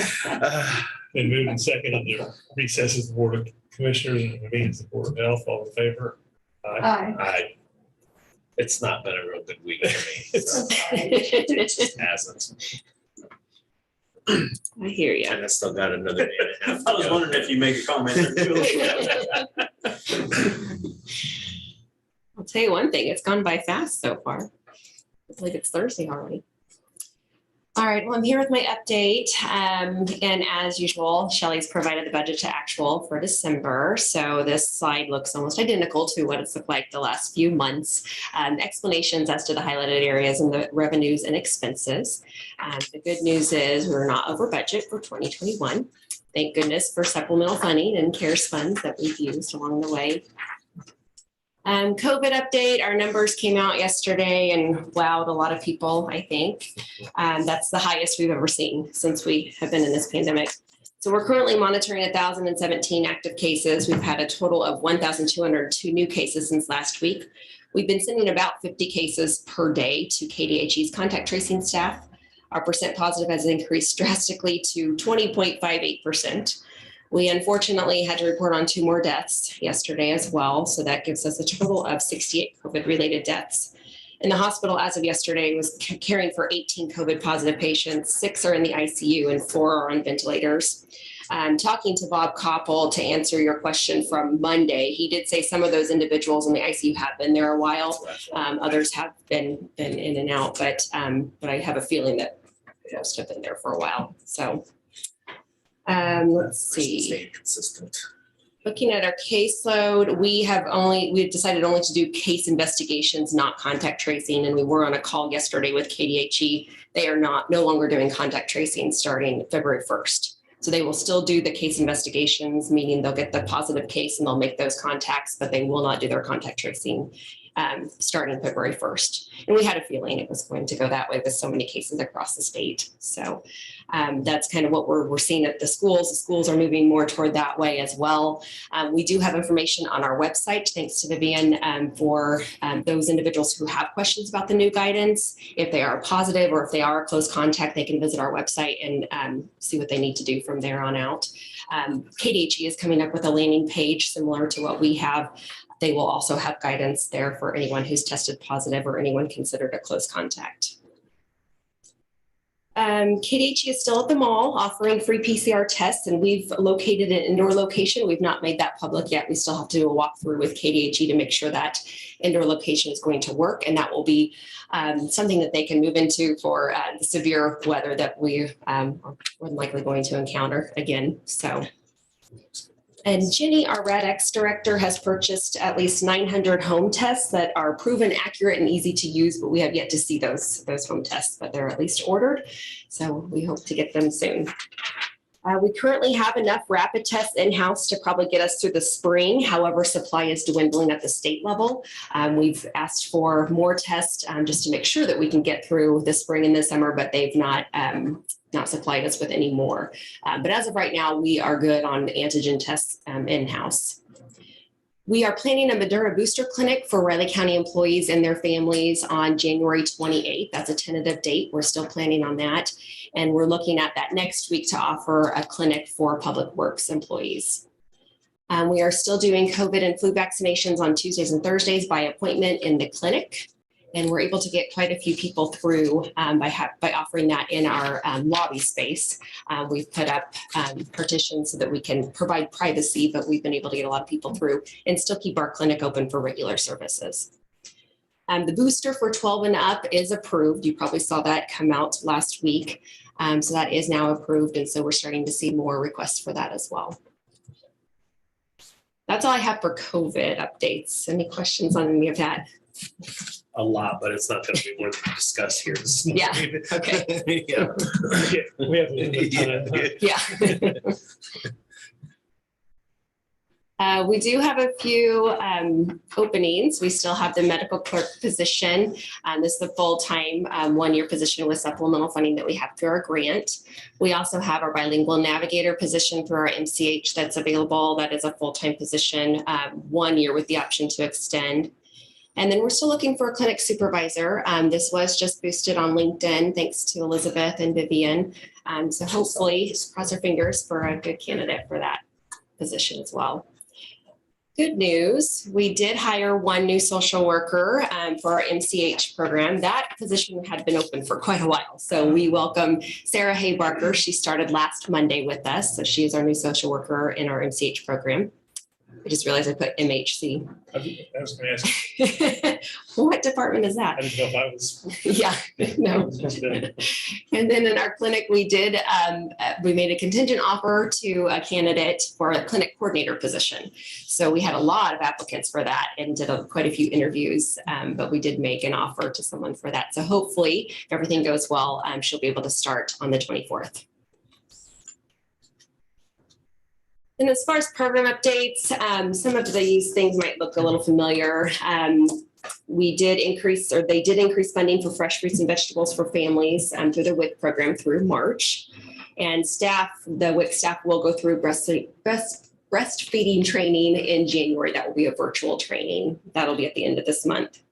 Been moved and seconded to recess as the Board of Commissioners and the meeting as the Board of Health. All in favor? Aye. It's not been a real good week for me. so It just hasn't. I hear you. And I still got another day and a half. to I was go. wondering if you make a comment or two. I'll tell you one thing, it's gone by fast so far. I believe it's Thursday already. All right, well, I'm here with my update. And as usual, Shelley's provided the budget to actual for December. So this slide looks almost identical to what it's looked like the last few months. Explanations as to the highlighted areas and the revenues and expenses. The good news is we're not over budget for 2021. Thank goodness for supplemental funding and CARES funds that we've used along the way. COVID update, our numbers came out yesterday and wowed a lot of people, I think. That's the highest we've ever seen since we have been in this pandemic. So we're currently monitoring 1,017 active cases. We've had a total of 1,202 new cases since last week. We've been sending about 50 cases per day to KDHE's contact tracing staff. Our percent positive has increased drastically to 20.58%. We unfortunately had to report on 2 more deaths yesterday as well. So that gives us a total of 68 COVID-related deaths. In the hospital as of yesterday was caring for 18 COVID positive patients. 6 are in the ICU and 4 are on ventilators. Talking to Bob Koppel to answer your question from Monday, he did say some of those individuals in the ICU have been there a while. Others have been in and out, but I have a feeling that most have been there for a while. So let's see. Staying consistent. Looking at our caseload, we've decided only to do case investigations, not contact tracing. And we were on a call yesterday with KDHE. They are no longer doing contact tracing starting February 1st. So they will still do the case investigations, meaning they'll get the positive case and they'll make those contacts, but they will not do their contact tracing starting February 1st. And we had a feeling it was going to go that way with so many cases across the state. So that's kind of what we're seeing at the schools. The schools are moving more toward that way as well. We do have information on our website, thanks to Vivian, for those individuals who have questions about the new guidance. If they are positive or if they are a close contact, they can visit our website and see what they need to do from there on out. KDHE is coming up with a landing page similar to what we have. They will also have guidance there for anyone who's tested positive or anyone considered a close contact. KDHE is still at the mall offering free PCR tests, and we've located an indoor location. We've not made that public yet. We still have to do a walkthrough with KDHE to make sure that indoor location is going to work, and that will be something that they can move into for the severe weather that we are more than likely going to encounter again. So. And Jenny, our RADx director, has purchased at least 900 home tests that are proven accurate and easy to use, but we have yet to see those home tests, but they're at least ordered. So we hope to get them soon. We currently have enough rapid tests in-house to probably get us through the spring. However, supply is dwindling at the state level. We've asked for more tests just to make sure that we can get through the spring and the summer, but they've not supplied us with any more. But as of right now, we are good on antigen tests in-house. We are planning a Moderna booster clinic for Riley County employees and their families on January 28th. That's a tentative date. We're still planning on that. And we're looking at that next week to offer a clinic for Public Works employees. We are still doing COVID and flu vaccinations on Tuesdays and Thursdays by appointment in the clinic. And we're able to get quite a few people through by offering that in our lobby space. We've put up partitions so that we can provide privacy, but we've been able to get a lot of people through and still keep our clinic open for regular services. The booster for 12 and up is approved. You probably saw that come out last week. So that is now approved. And so we're starting to see more requests for that as well. That's all I have for COVID updates. Any questions on any of that? A lot, but it's not going to be worth discuss here this morning. Yeah, okay. Yeah. We have a little bit of time. Yeah. We do have a few openings. We still have the medical clerk position. This is a full-time one-year position with supplemental funding that we have through our grant. We also have our bilingual navigator position through our MCH that's available. That is a full-time position, 1 year with the option to extend. And then we're still looking for a clinic supervisor. This was just boosted on LinkedIn, thanks to Elizabeth and Vivian. So hopefully, cross our fingers for a good candidate for that position as well. Good news, we did hire one new social worker for our MCH program. That position had been open for quite a while. So we welcome Sarah Haybarker. She started last Monday with us. So she is our new social worker in our MCH program. I just realized I put MHC. I was going to ask, What department is that? I didn't know if I was. Yeah, no. And then in our clinic, we made a contingent offer to a candidate for a clinic coordinator position. So we had a lot of applicants for that and did quite a few interviews, but we did make an offer to someone for that. So hopefully, if everything goes well, she'll be able to start on the 24th. And as far as program updates, some of these things might look a little familiar. They did increase funding for fresh fruits and vegetables for families through the WIC program through March. And the WIC staff will go through breastfeeding training in January. That will be a virtual training. That'll be at the end of this month.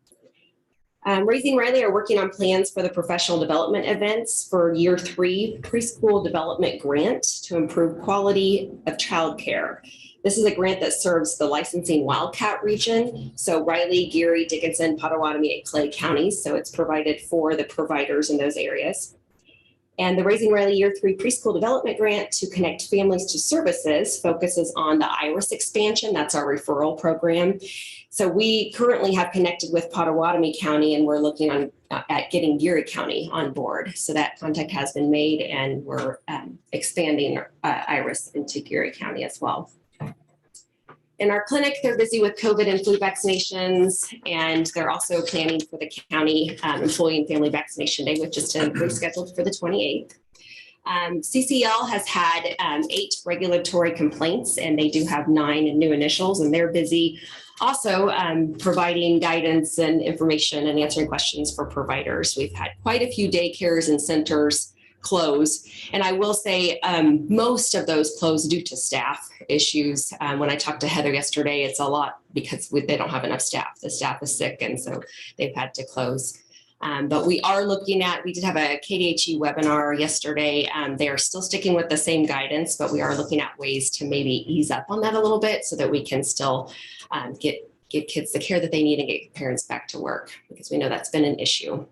Raising Riley are working on plans for the professional development events for year 3 preschool development grant to improve quality of childcare. This is a grant that serves the licensing Wildcat region. So Riley, Geary, Dickinson, Potawatomi, and Clay counties. So it's provided for the providers in those areas. And the Raising Riley Year 3 Preschool Development Grant to connect families to services focuses on the IRIS expansion. That's our referral program. So we currently have connected with Potawatomi County and we're looking at getting Geary County on board. So that contact has been made and we're expanding IRIS into Geary County as well. In our clinic, they're busy with COVID and flu vaccinations, and they're also planning for the county employee and family vaccination day, which is rescheduled for the 28th. CCL has had 8 regulatory complaints, and they do have 9 new initials, and they're busy also providing guidance and information and answering questions for providers. We've had quite a few daycares and centers close. And I will say most of those closed due to staff issues. When I talked to Heather yesterday, it's a lot because they don't have enough staff. The staff is sick and so they've had to close. But we are looking at, we did have a KDHE webinar yesterday. They are still sticking with the same guidance, but we are looking at ways to maybe ease up on that a little bit so that we can still give kids the care that they need and get parents back to work because we know that's been an issue.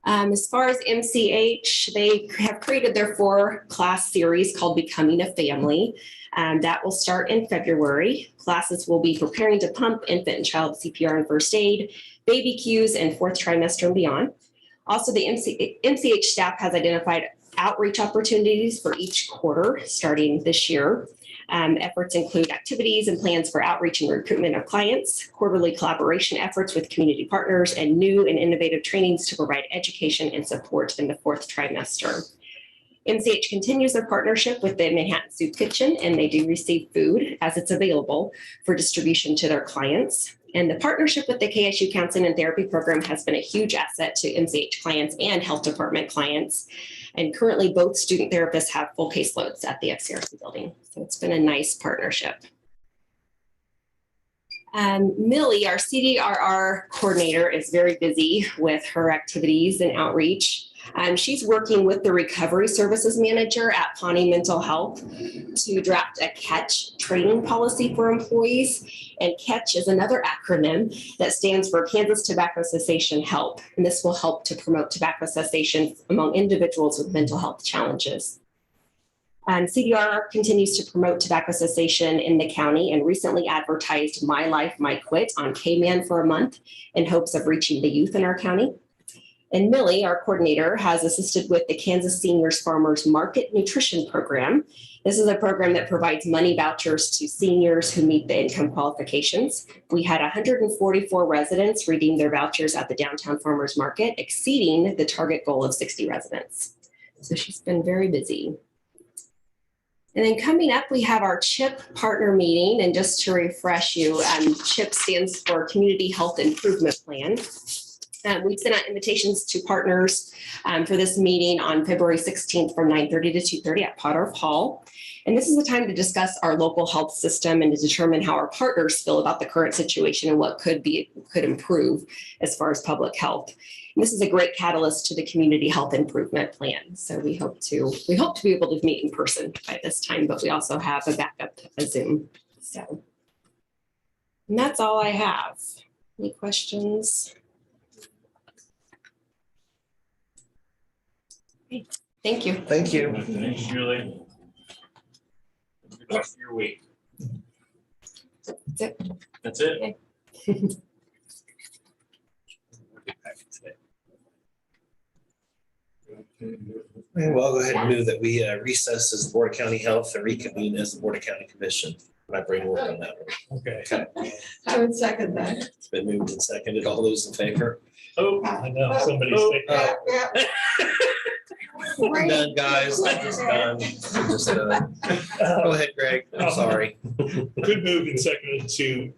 As far as MCH, they have created their 4-class series called Becoming a Family. That will start in February. Classes will be preparing to pump, infant and child CPR and first aid, baby cues, and 4th trimester and beyond. Also, the MCH staff has identified outreach opportunities for each quarter starting this year. Efforts include activities and plans for outreach and recruitment of clients, quarterly collaboration efforts with community partners, and new and innovative trainings to provide education and support in the 4th trimester. MCH continues their partnership with the Manhattan Soup Kitchen, and they do receive food as it's available for distribution to their clients. And the partnership with the KSU Counseling and Therapy Program has been a huge asset to MCH clients and health department clients. And currently both student therapists have full caseloads at the FCRC building. So it's been a nice partnership. Millie, our CDRR coordinator, is very busy with her activities and outreach. She's working with the recovery services manager at Pawnee Mental Health to draft a CATCH training policy for employees. And CATCH is another acronym that stands for Kansas Tobacco Cessation Help. And this will help to promote tobacco cessation among individuals with mental health challenges. CDR continues to promote tobacco cessation in the county and recently advertised My Life, My Quit on K-Man for a month in hopes of reaching the youth in our county. And Millie, our coordinator, has assisted with the Kansas Seniors Farmers Market Nutrition Program. This is a program that provides money vouchers to seniors who meet the income qualifications. We had 144 residents redeem their vouchers at the downtown farmers market, exceeding the target goal of 60 residents. So she's been very busy. And then coming up, we have our CHIP partner meeting. And just to refresh you, CHIP stands for Community Health Improvement Plan. We've sent out invitations to partners for this meeting on February 16th from 9:30 to 2:30 at Potter Hall. And this is the time to discuss our local health system and to determine how our partners feel about the current situation and what could improve as far as public health. And this is a great catalyst to the community health improvement plan. So we hope to be able to meet in person by this time, but we also have a backup, a Zoom. So, and that's all I have. Any questions? Thank you. Thank you. Thanks, Julie. Good luck for your week. That's it. That's it? Okay. Well, I'll go ahead and move that we recess as Board of County Health and reconvene as the Board of County Commission. My brain worked on that one. Okay. I would second that. It's been moved and seconded. All those in favor? Oh, I know, somebody's thinking. Yeah, yeah. I'm done, guys. I'm just done. Go ahead, Greg. I'm sorry. Good move and seconded to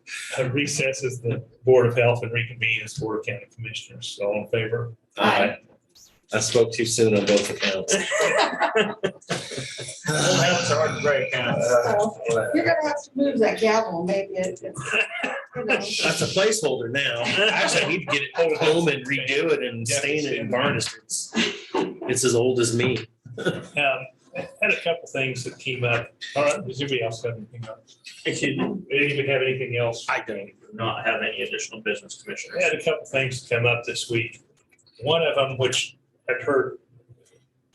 recess as the Board of Health and reconvene as Board of County Commissioners. All in favor? Aye. I spoke too soon on both accounts. It's hard to break, huh? You're gonna have to move that gavel, maybe it's. That's a placeholder now. Actually, I need to get it home and redo it and stain it and varnish it. It's as old as me. I had a couple things that came up. All right, does anybody else have anything else? Anybody have anything else? I don't. Not have any additional business, Commissioners. I had a couple things come up this week. One of them, which I've heard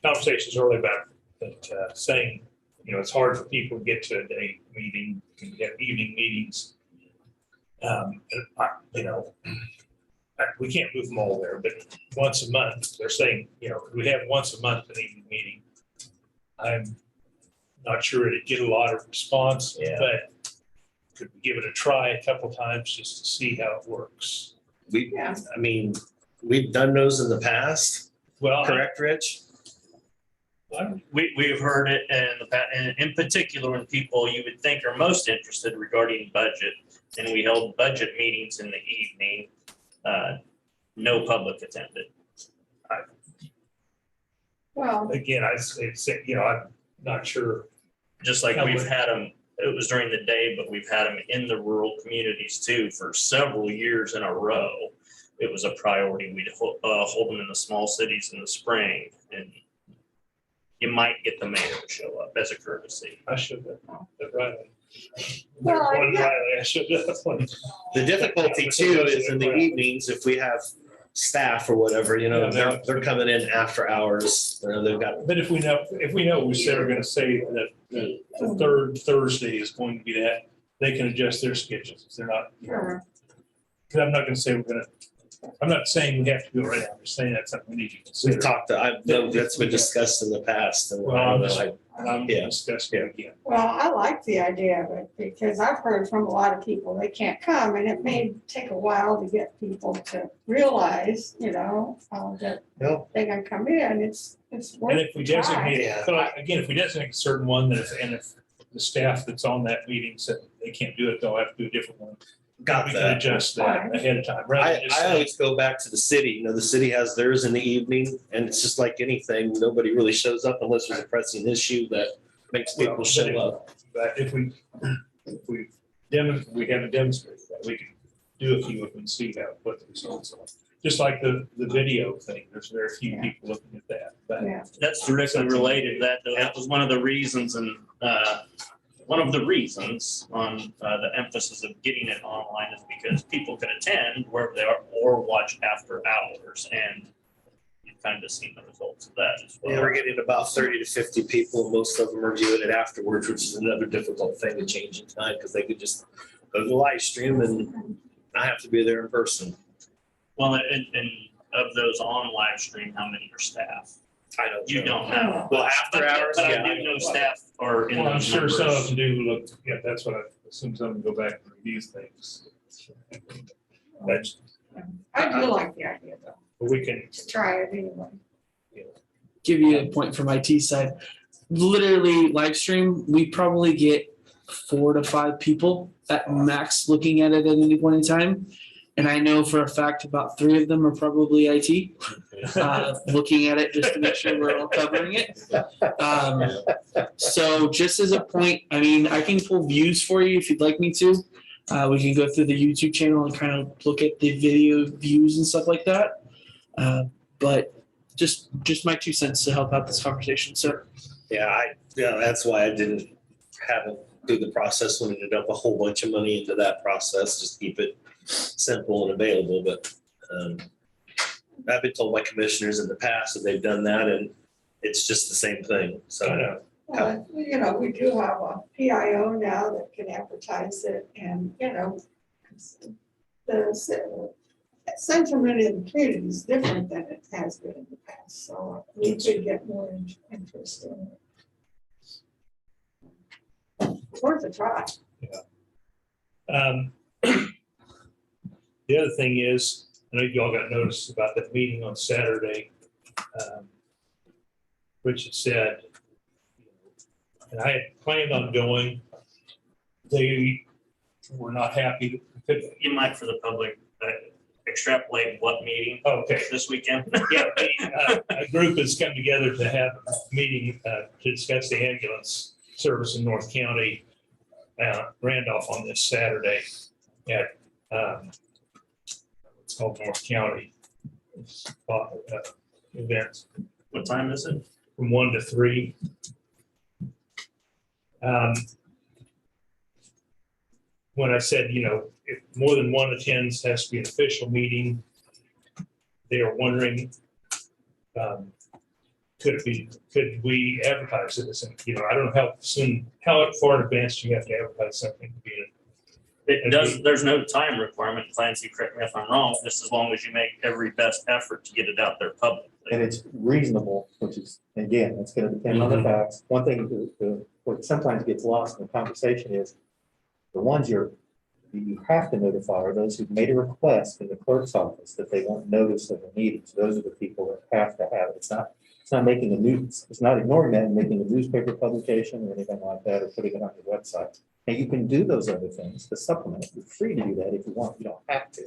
conversations earlier about, that saying, it's hard for people to get to a day meeting, and we have evening meetings. We can't move them all there, but once a month, they're saying, we have once a month an evening meeting. I'm not sure it'd get a lot of response, but could we give it a try a couple times just to see how it works? We've done those in the past, Well, correct, Rich? We've heard it and in particular when people you would think are most interested regarding budget. And we held budget meetings in the evening. No public attended. Well, again, I'm not sure. Just like we've had them, it was during the day, but we've had them in the rural communities too for several years in a row. It was a priority. We'd hold them in the small cities in the spring, and you might get the mayor to show up as a courtesy. I should have. Riley. Well, One yeah. Riley, I should have. The difficulty too is in the evenings, if we have staff or whatever, they're coming in after hours. They've got. But if we know we said we're going to say that the third Thursday is going to be that, they can adjust their schedules. If they're not, sure. because I'm not going to say I'm not saying we have to do it right now. I'm just saying that's something we need to consider. We've talked, I know that's been discussed in the past. And Well, I'm Yeah. discussing it again. Well, I like the idea of it because I've heard from a lot of people, they can't come and it may take a while to get people to realize, that Well, they can come in, it's worth And if we the try. designate, Yeah. but again, if we designate a certain one, and if the staff that's on that meeting said they can't do it, they'll have to do a different one. got We can that. adjust that ahead of time. rather than just I saying, always go back to the city. The city has theirs in the evening, and it's just like anything. Nobody really shows up unless there's a pressing issue that makes people show up. But if we we haven't demonstrated that. We can do a few of them and see what the results are. Just like the video thing, there's very few people looking at that, but Yeah. That's directly related to that, though. That was one of the reasons on the emphasis of getting it online is because people can attend wherever they are or watch after hours. And you've kind of seen the results of that as well. Yeah, we're getting about 30 to 50 people. Most of them are viewing it afterwards, which is another difficult thing to change in time because they could just go to the live stream and not have to be there in person. Well, and of those on live stream, how many are staff? I don't You know. don't know. Well, after hours, But yeah. I do know staff are in well, I'm those sure some of numbers. them do look, yeah, that's what I assume some of them go back and review things. But I do like the idea though, we can, to try it anyway. Give you a point from IT side. Literally live stream, we probably get 4 to 5 people at max looking at it at any point in time. And I know for a fact about 3 of them are probably IT, looking at it just to make sure we're all covering it. So just as a point, I mean, I can pull views for you if you'd like me to. We can go through the YouTube channel and kind of look at the video views and stuff like that. But just my 2 cents to help out this conversation, sir. Yeah, that's why I didn't have it through the process when it ended up a whole bunch of money into that process, just keep it simple and available. But I've been told by commissioners in the past that they've done that and it's just the same thing. So Well, we do have a PIO now that can advertise it and, the sentiment in the community is different than it has been in the past. So we could get more interest in it. It's worth a try. the other thing is, I know you all got notice about that meeting on Saturday. Richard said, and I had planned on going, they were not happy. You might for the public extrapolate what meeting Okay, this weekend. yeah, a group has come together to have a meeting to discuss the ambulance service in North County, Randolph on this Saturday at it's called North County event What time is it? from 1 to 3. When I said, if more than one attends, has to be an official meeting, they are wondering, could we advertise it as, I don't know how far in advance do you have to advertise something to be in? It does, there's no time requirement. Clancy, correct me if I'm wrong, just as long as you make every best effort to get it out there publicly. And it's reasonable, which is, again, it's gonna depend on the facts. One thing, what sometimes gets lost in the conversation is the ones you have to notify are those who've made a request in the clerk's office that they want notice of the meetings. Those are the people that have to have it. It's not making a news, it's not ignoring that and making a newspaper publication or anything like that, or putting it on your website. And you can do those other things to supplement it. You're free to do that if you want. You don't have to,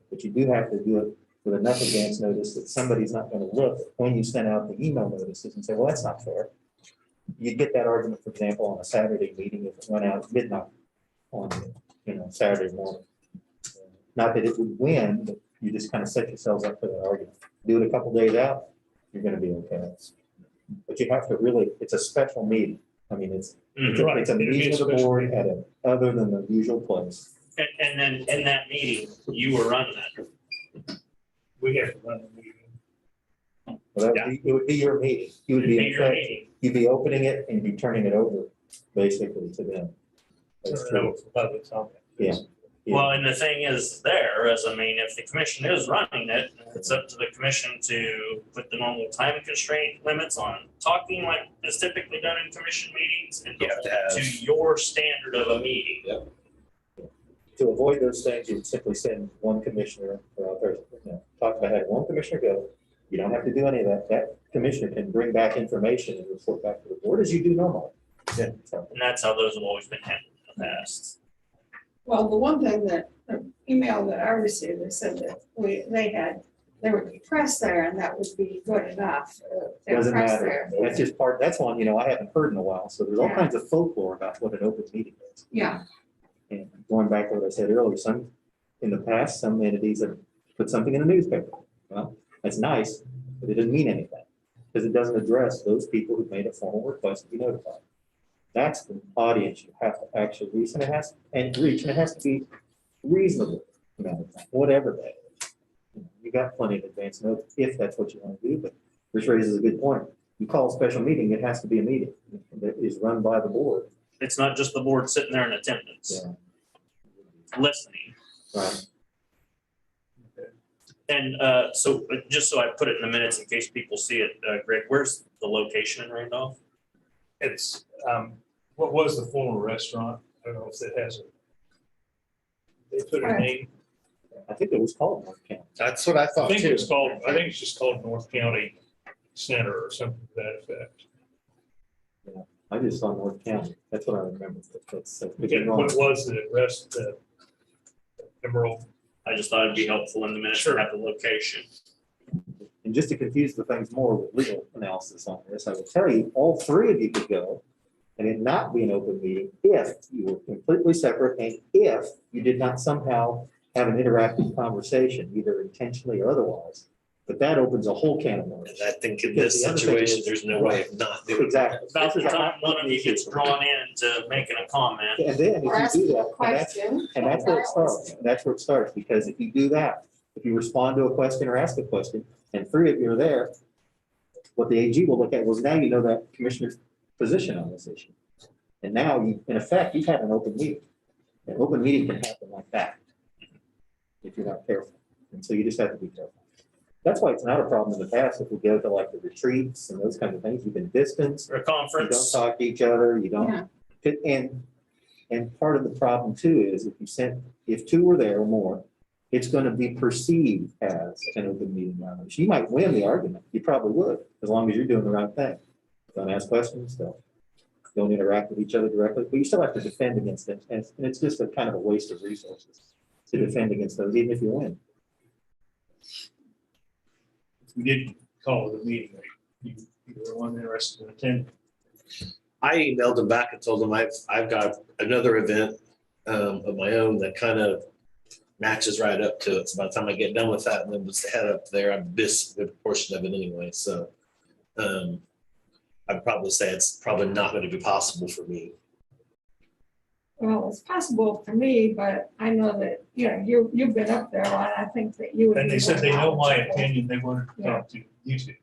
but you do have to do it with enough advance notice that somebody's not going to look when you send out the email notices and say, well, that's not fair. You get that argument, for example, on a Saturday meeting if it went out at midnight on Saturday morning. Not that it would win, but you just kind of set yourselves up for that argument. Do it a couple days out, you're going to be okay. But you have to really, it's a special meeting. I mean, it's a meeting of the board at other than the usual place. And then in that meeting, you were running that. We have to run the meeting. Well, it would be your meeting. You would be in fact, you'd be opening it and be turning it over basically to them. That's true. Yeah. Well, and the thing is if the commission is running it, it's up to the commission to put the normal time constraint limits on talking like is typically done in commission meetings and to your standard of a meeting. Yep. To avoid those things, you would simply send one commissioner, talk about having one commissioner go. You don't have to do any of that. That commissioner can bring back information and report back to the board as you do normally. Yeah. So, And that's how those have always been handled in the past. Well, the one thing that the email that I received, they said that there would be press there and that would be good enough. doesn't Press matter. there. That's just that's one, I haven't heard in a while. So there's all kinds of folklore about what an open meeting is. Yeah. And going back to what I said earlier, in the past, some entities have put something in the newspaper. Well, that's nice, but it doesn't mean anything because it doesn't address those people who made a formal request to be notified. That's the audience you have to actually reach, and it has to be reasonable amount of time, whatever that is. You got plenty of advance notice if that's what you want to do, but this raises a good point. You call a special meeting, it has to be a meeting that is run by the board. It's not just the board sitting there in attendance, listening. Right. And so just so I put it in the minutes in case people see it, Greg, where's the location in Randolph? It's, what was the former restaurant? I don't know if it has they put a name. I think it was called North County. That's what I I thought think too. it's just called North County Center or something to that effect. I just saw North County. That's what I remember. That's Again, what was the rest, the Emerald? I just thought it'd be helpful in the minutes to have the location. And just to confuse the things more with legal analysis on this, I will tell you, all three of you could go and it not be an open meeting if you were completely separate and if you did not somehow have an interactive conversation, either intentionally or otherwise. But that opens a whole can of worms. And I think in Because this the other thing situation, is- there's no way of not doing it. Exactly. About the This is a time hot one of you issue. gets drawn into making a comment. And then Or if ask you do a that, question. and that's where it starts. That's where it starts, because if you do that, if you respond to a question or ask a question, and three of you are there, what the AG will look at was now you know that commissioner's position on this issue. And now you, in effect, you've had an open meeting. An open meeting can happen like that if you're not careful. And so you just have to be careful. That's why it's not a problem in the past if we go to like the retreats and those kinds of things. You can distance. Or a You don't conference. talk to each other, you don't, and part of the problem too is if two were there or more, it's gonna be perceived as an open meeting violation. You might win the argument, you probably would, as long as you're doing the right thing. Don't ask questions, don't interact with each other directly, but you still have to defend against it, and it's just a kind of a waste of resources to defend against those, even if you win. We did call it a meeting. You were one interested in attending. I emailed him back and told him I've got another event of my own that kind of matches right up to it. So by the time I get done with that and then just head up there, I've missed a good portion of it anyway. So I'd probably say it's probably not going to be possible for me. Well, it's possible for me, but I know that, you've been up there, and I think that you would. And they be said they know my knowledgeable. opinion. They wanted to talk to YouTube.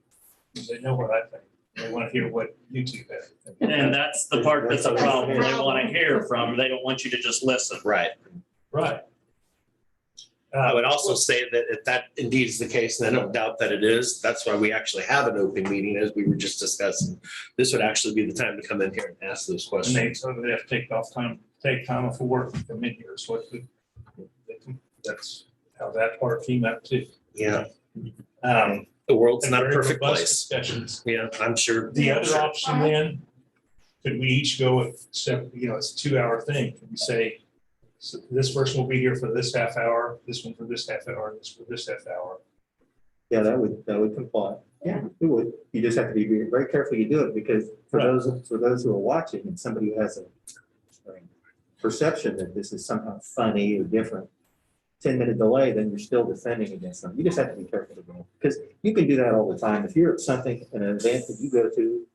They know what I think. They want to hear what YouTube has. And that's the part that's a problem. They want to hear from, they don't want you to just listen. Right. Right. I would also say that if that indeed is the case, and I don't doubt that it is, that's why we actually have an open meeting, as we were just discussing. This would actually be the time to come in here and ask those And questions. so they have to take time off of work to come in here. So that's how that part came out too. Yeah, Um, the world's and not a very perfect robust place. Discussions. Yeah, I'm sure. The other option then, could we each go at seven, it's a 2-hour thing. Can we say, so this person will be here for this half hour, this one for this half hour, and this for this half hour? Yeah, that would comply. Yeah, it would. You just have to be very careful you do it, because for those who are watching and somebody who has a perception that this is somehow funny or different, 10-minute delay, then you're still defending against them. You just have to be careful to do, because you can do that all the time. If you're at something, an event that you go to,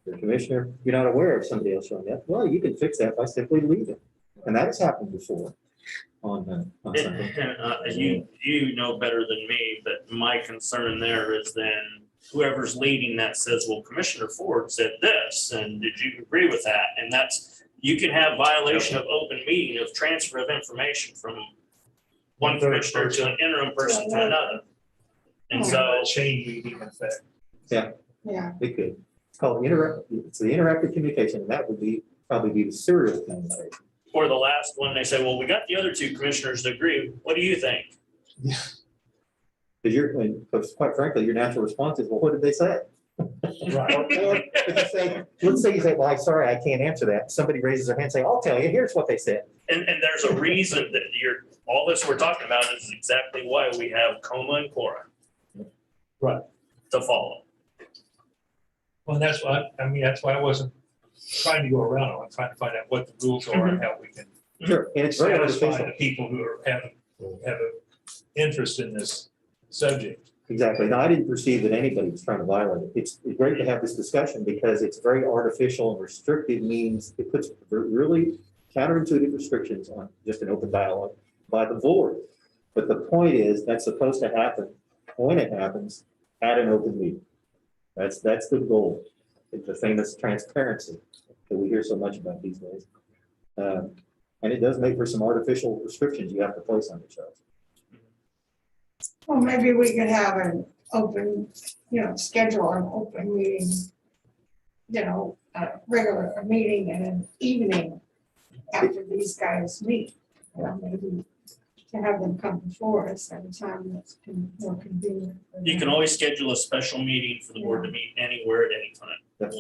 the commissioner, you're not aware of somebody else showing up, well, you can fix that by simply leaving. And that has happened before on something. You know better than me, but my concern there is then whoever's leading that says, well, Commissioner Ford said this, and did you agree with that? And you can have violation of open meeting of transfer of information from one commissioner to an interim person to another. And so, Chain meeting effect. Yeah. It could. It's called it's the interactive communication, and that would probably be the serial thing. or the last one, they say, well, we got the other two commissioners to agree. What do you think? Because quite frankly, your natural response is, well, what did they say? Right. Or if you say, let's say you say, well, I'm sorry, I can't answer that. Somebody raises their hand and say, I'll tell you, here's what they said. And there's a reason that all this we're talking about is exactly why we have coma and Cora. Right. To follow. Well, that's why, that's why I wasn't trying to go around. I'm trying to find out what the rules are and how we can Sure, and it's very satisfy artificial. the people who have an interest in this subject. Exactly. Now, I didn't perceive that anybody was trying to violate it. It's great to have this discussion because it's very artificial and restrictive means it puts really counterintuitive restrictions on just an open dialogue by the board. But the point is that's supposed to happen when it happens at an open meeting. That's the goal. It's the famous transparency that we hear so much about these days. And it does make for some artificial restrictions you have to place on yourself. Well, maybe we could have an open, schedule an open meeting, a regular meeting and an evening after these guys meet. Maybe to have them come before us at a time that's more convenient. for You them. can always schedule a special meeting for the board to meet anywhere at any time.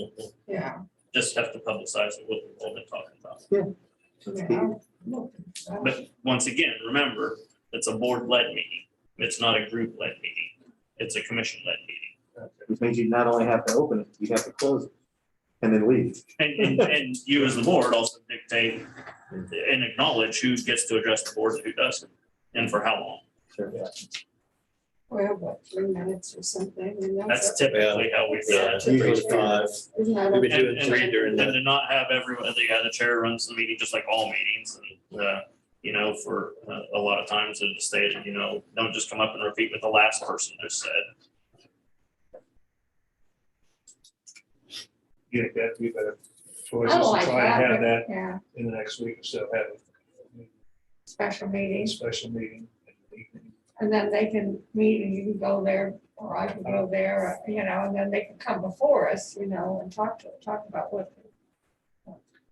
Yeah. Just have to publicize it, what we've all been talking about. Yeah. I'm open to that. But once again, remember, it's a board-led meeting. It's not a group-led meeting. It's a commission-led meeting. Which means you not only have to open it, you have to close it and then leave. And you as the board also dictate and acknowledge who gets to address the board and who doesn't, and for how long. Sure. Well, what, 3 minutes or something? And That's typically how we've done it. Usually 5. Isn't that We've been okay? doing 3 during And the. to not have everyone, the chair runs the meeting just like all meetings, and for a lot of times it just stated, don't just come up and repeat what the last person just said. You think that'd be better choices I to like try and have that Yeah, in the next week or so, have special a meetings, special meeting in the evening. and then they can meet and you can go there, or I can go there, and then they can come before us, and talk about what.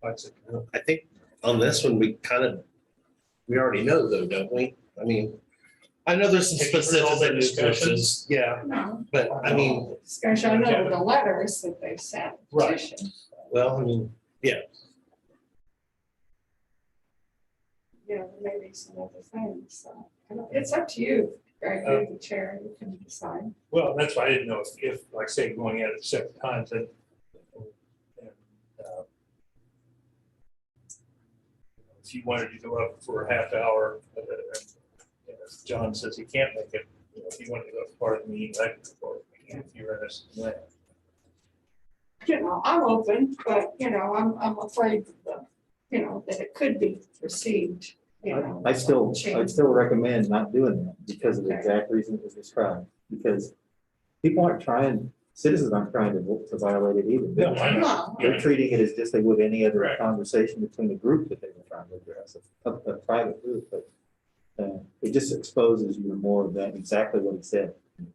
I'd say, I think on this one, we already know though, don't we? I mean, I know there's some specifics and discussions, yeah, No, but I mean, discussion, I know the letters that they've sent, Right. petitions, well, I mean, maybe some other things, so. It's up to you, Greg, you're the chair, you can decide. well, that's why I didn't know if like say, going at it separate times and if you wanted to go up for a half hour, as John says he can't make it, if you wanted to go part of the meeting, I could go part of the meeting if you're interested in that. I'm open, but, I'm afraid that that it could be perceived, I still recommend not doing that because of the Okay. exact reason it was described. Because citizens aren't trying to violate it either. No, I know. No, They're treating it as just they would any other Correct. conversation between a group that they were trying to address, a private group, but it just exposes you more of that, exactly what he said. And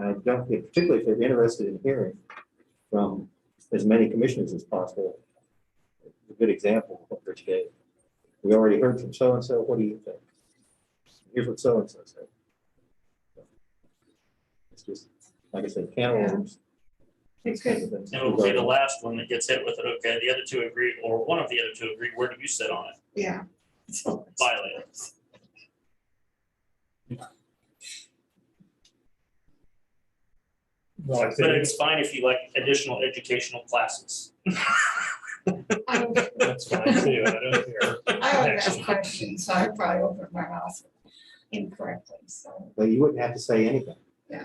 I don't, particularly if they're interested in hearing from as many commissioners as possible, a good example of what Rich gave. We already heard from so-and-so, what do you think? Here's what so-and-so said. It's just, like I said, can of worms. it could, And it'll be the last one that gets hit with it, okay, the other two agree, or one of the other two agree, where do you sit on it? yeah. Violate it. Well, I But think it's fine if you like additional educational classes. I don't- that's fine too. I don't care. I would ask questions, so I probably opened my mouth incorrectly, so. But you wouldn't have to say anything. Yeah.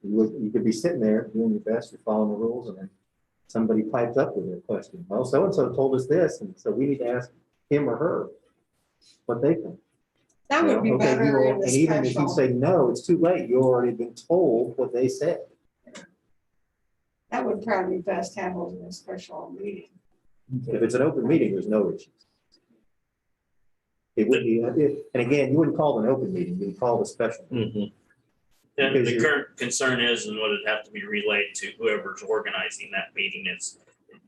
You could be sitting there doing your best, you're following the rules, and then somebody pipes up with a question. Well, so-and-so told us this, and so we need to ask him or her what they think. That would be Okay, better you in will- the And even if you special. say no, it's too late. You already been told what they said. That would probably be best handled in a special meeting. If it's an open meeting, there's no issues. It would be, and again, you wouldn't call it an open meeting, you'd call it a special. And Because the you're- current concern is, and what would have to be relayed to whoever's organizing that meeting is,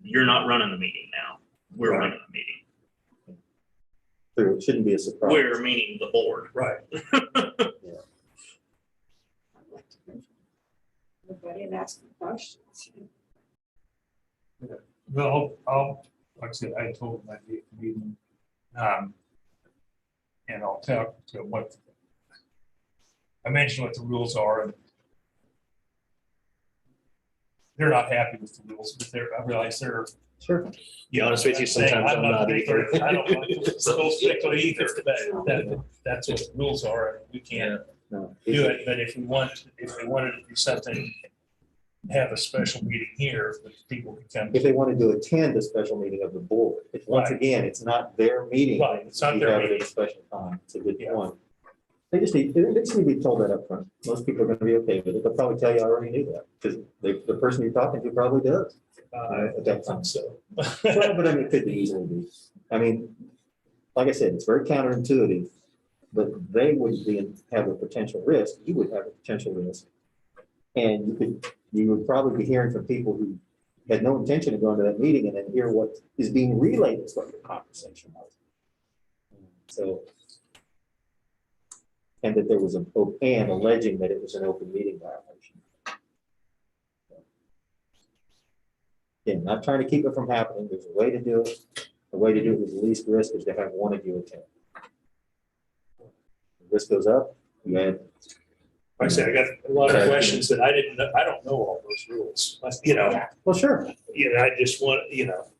you're not running the meeting now. We're Right. running the meeting. So it shouldn't be a surprise. We're meaning the board. Right. Everybody and ask them questions. Well, like I said, I told him I'd be at the meeting. And I'll tell you what, I mentioned what the rules are. And they're not happy with the rules, but I realize they're. Sure. Be honest with you, sometimes I'm not either. I don't want the rules strictly either, that's what the rules are, and we can't No. do it, but if we wanted to do something, have a special meeting here, that people can come. If they wanted to attend a special meeting of the board, if, once Right. again, it's not their meeting. Right, it's not we their have it at meeting. a special time. It's a good Yeah. point. They just need to be told that up front. Most people are gonna be okay with it. They'll probably tell you, I already knew that, because the person you're talking to probably does. At that time. So. Well, but I mean, it could be easily be. I mean, like I said, it's very counterintuitive, but they wouldn't have a potential risk. You would have a potential risk. And you would probably be hearing from people who had no intention of going to that meeting and then hear what is being relayed as what your conversation was. So. And that there was and alleging that it was an open meeting violation. Again, not trying to keep it from happening. There's a way to do it. The way to do it with the least risk is to have one of you attend. The risk goes up, you add. Like I said, I got a lot of questions that I don't know all those rules, you know. Well, sure. I just want,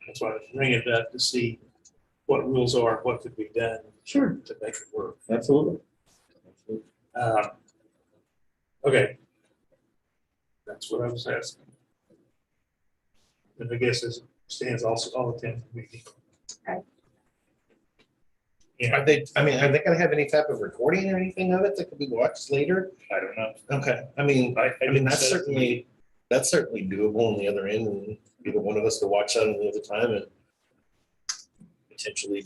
that's why I was bringing it up to see what rules are, what could be done. Sure. To make it work. Absolutely. Okay. That's what I was asking. And I guess as it stands also, all attend the meeting. Okay. Yeah, Are they gonna have any type of recording or anything of it that could be watched later? I don't know. Okay, I mean, didn't that's set- certainly doable on the other end, and either one of us to watch that another time and potentially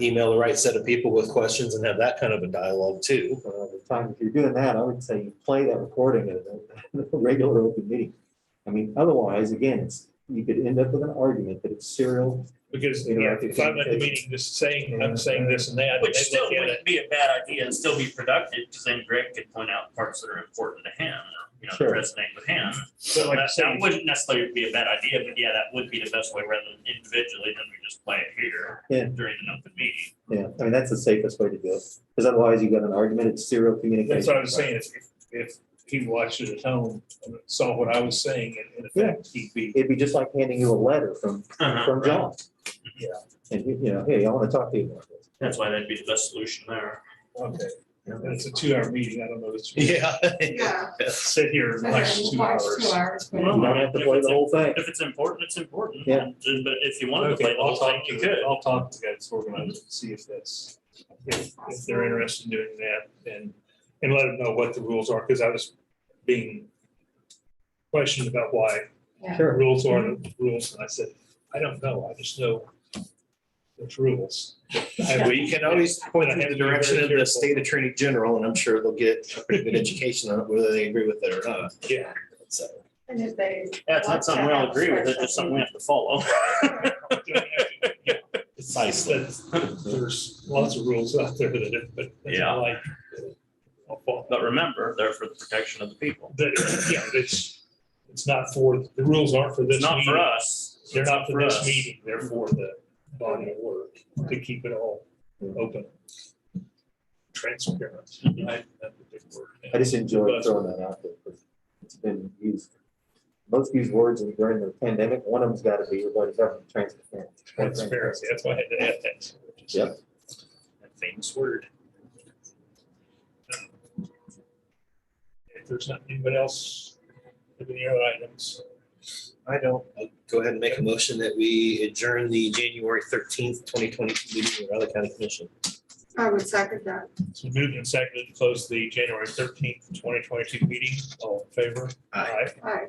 email the right set of people with questions and have that kind of a dialogue too. The time, if you're doing that, I would say you play that recording at a regular open meeting. I mean, otherwise, again, you could end up with an argument that it's serial. Because, Interactive if I'm at the communication. meening just saying, I'm saying this and that. and Which they still look at wouldn't it, be a bad idea and still be productive, because then Greg could point out parts that are important to him, or, that Sure. resonate with him. So So like I that say, wouldn't necessarily be a bad idea, but yeah, that would be the best way, rather than individually, then we just play it here Yeah. during an open meeting. Yeah, I mean, that's the safest way to do it. Because otherwise you got an argument, it's serial communication. that's what I was saying, if he watched it at home and saw what I was saying, and in effect, he'd be. It'd be just like handing you a letter from John. Yeah. And hey, I want to talk to you about this. That's why that'd be the best solution there. Okay. And it's a 2-hour meeting. I don't know. Yeah. Yeah. Sit here and watch 2 hours. 2 hours. but- You don't have to play the whole thing. If it's important, it's important. Yeah. But if you wanted to play Okay, the whole thing, you could. I'll talk to the guys organized and see if if they're interested in doing that, and let them know what the rules are, because I was being questioned about why the Sure. rules are the rules, and I said, I don't know, I just know there's rules. Well, you can always point in the direction of the state attorney general, and I'm sure they'll get a pretty good education on it, whether they agree with it or not. Yeah. So. And if they. Yeah, it's not something we all agree with, it's just something we have to follow. Precisely. There's lots of rules out there but Yeah. like. But remember, they're for the protection of the people. But, it's not for, the rules aren't for this It's not for meeting. us. They're It's not for this us. meeting, they're for the body of work, to keep it all open. Transparent. That's a big word. I just enjoy throwing that out there. Because it's been used, most used words during the pandemic. One of them's got to be about government transparency. Transparency, that's why I had to add that. Yep. That famous word. If there's not anybody else, have any other items? I don't. I'll go ahead and make a motion that we adjourn the January 13th, 2022 meeting of the Raleigh County Commission. I would second that. So moved and seconded to close the January 13th, 2022 meeting. All in favor? Aye. All right.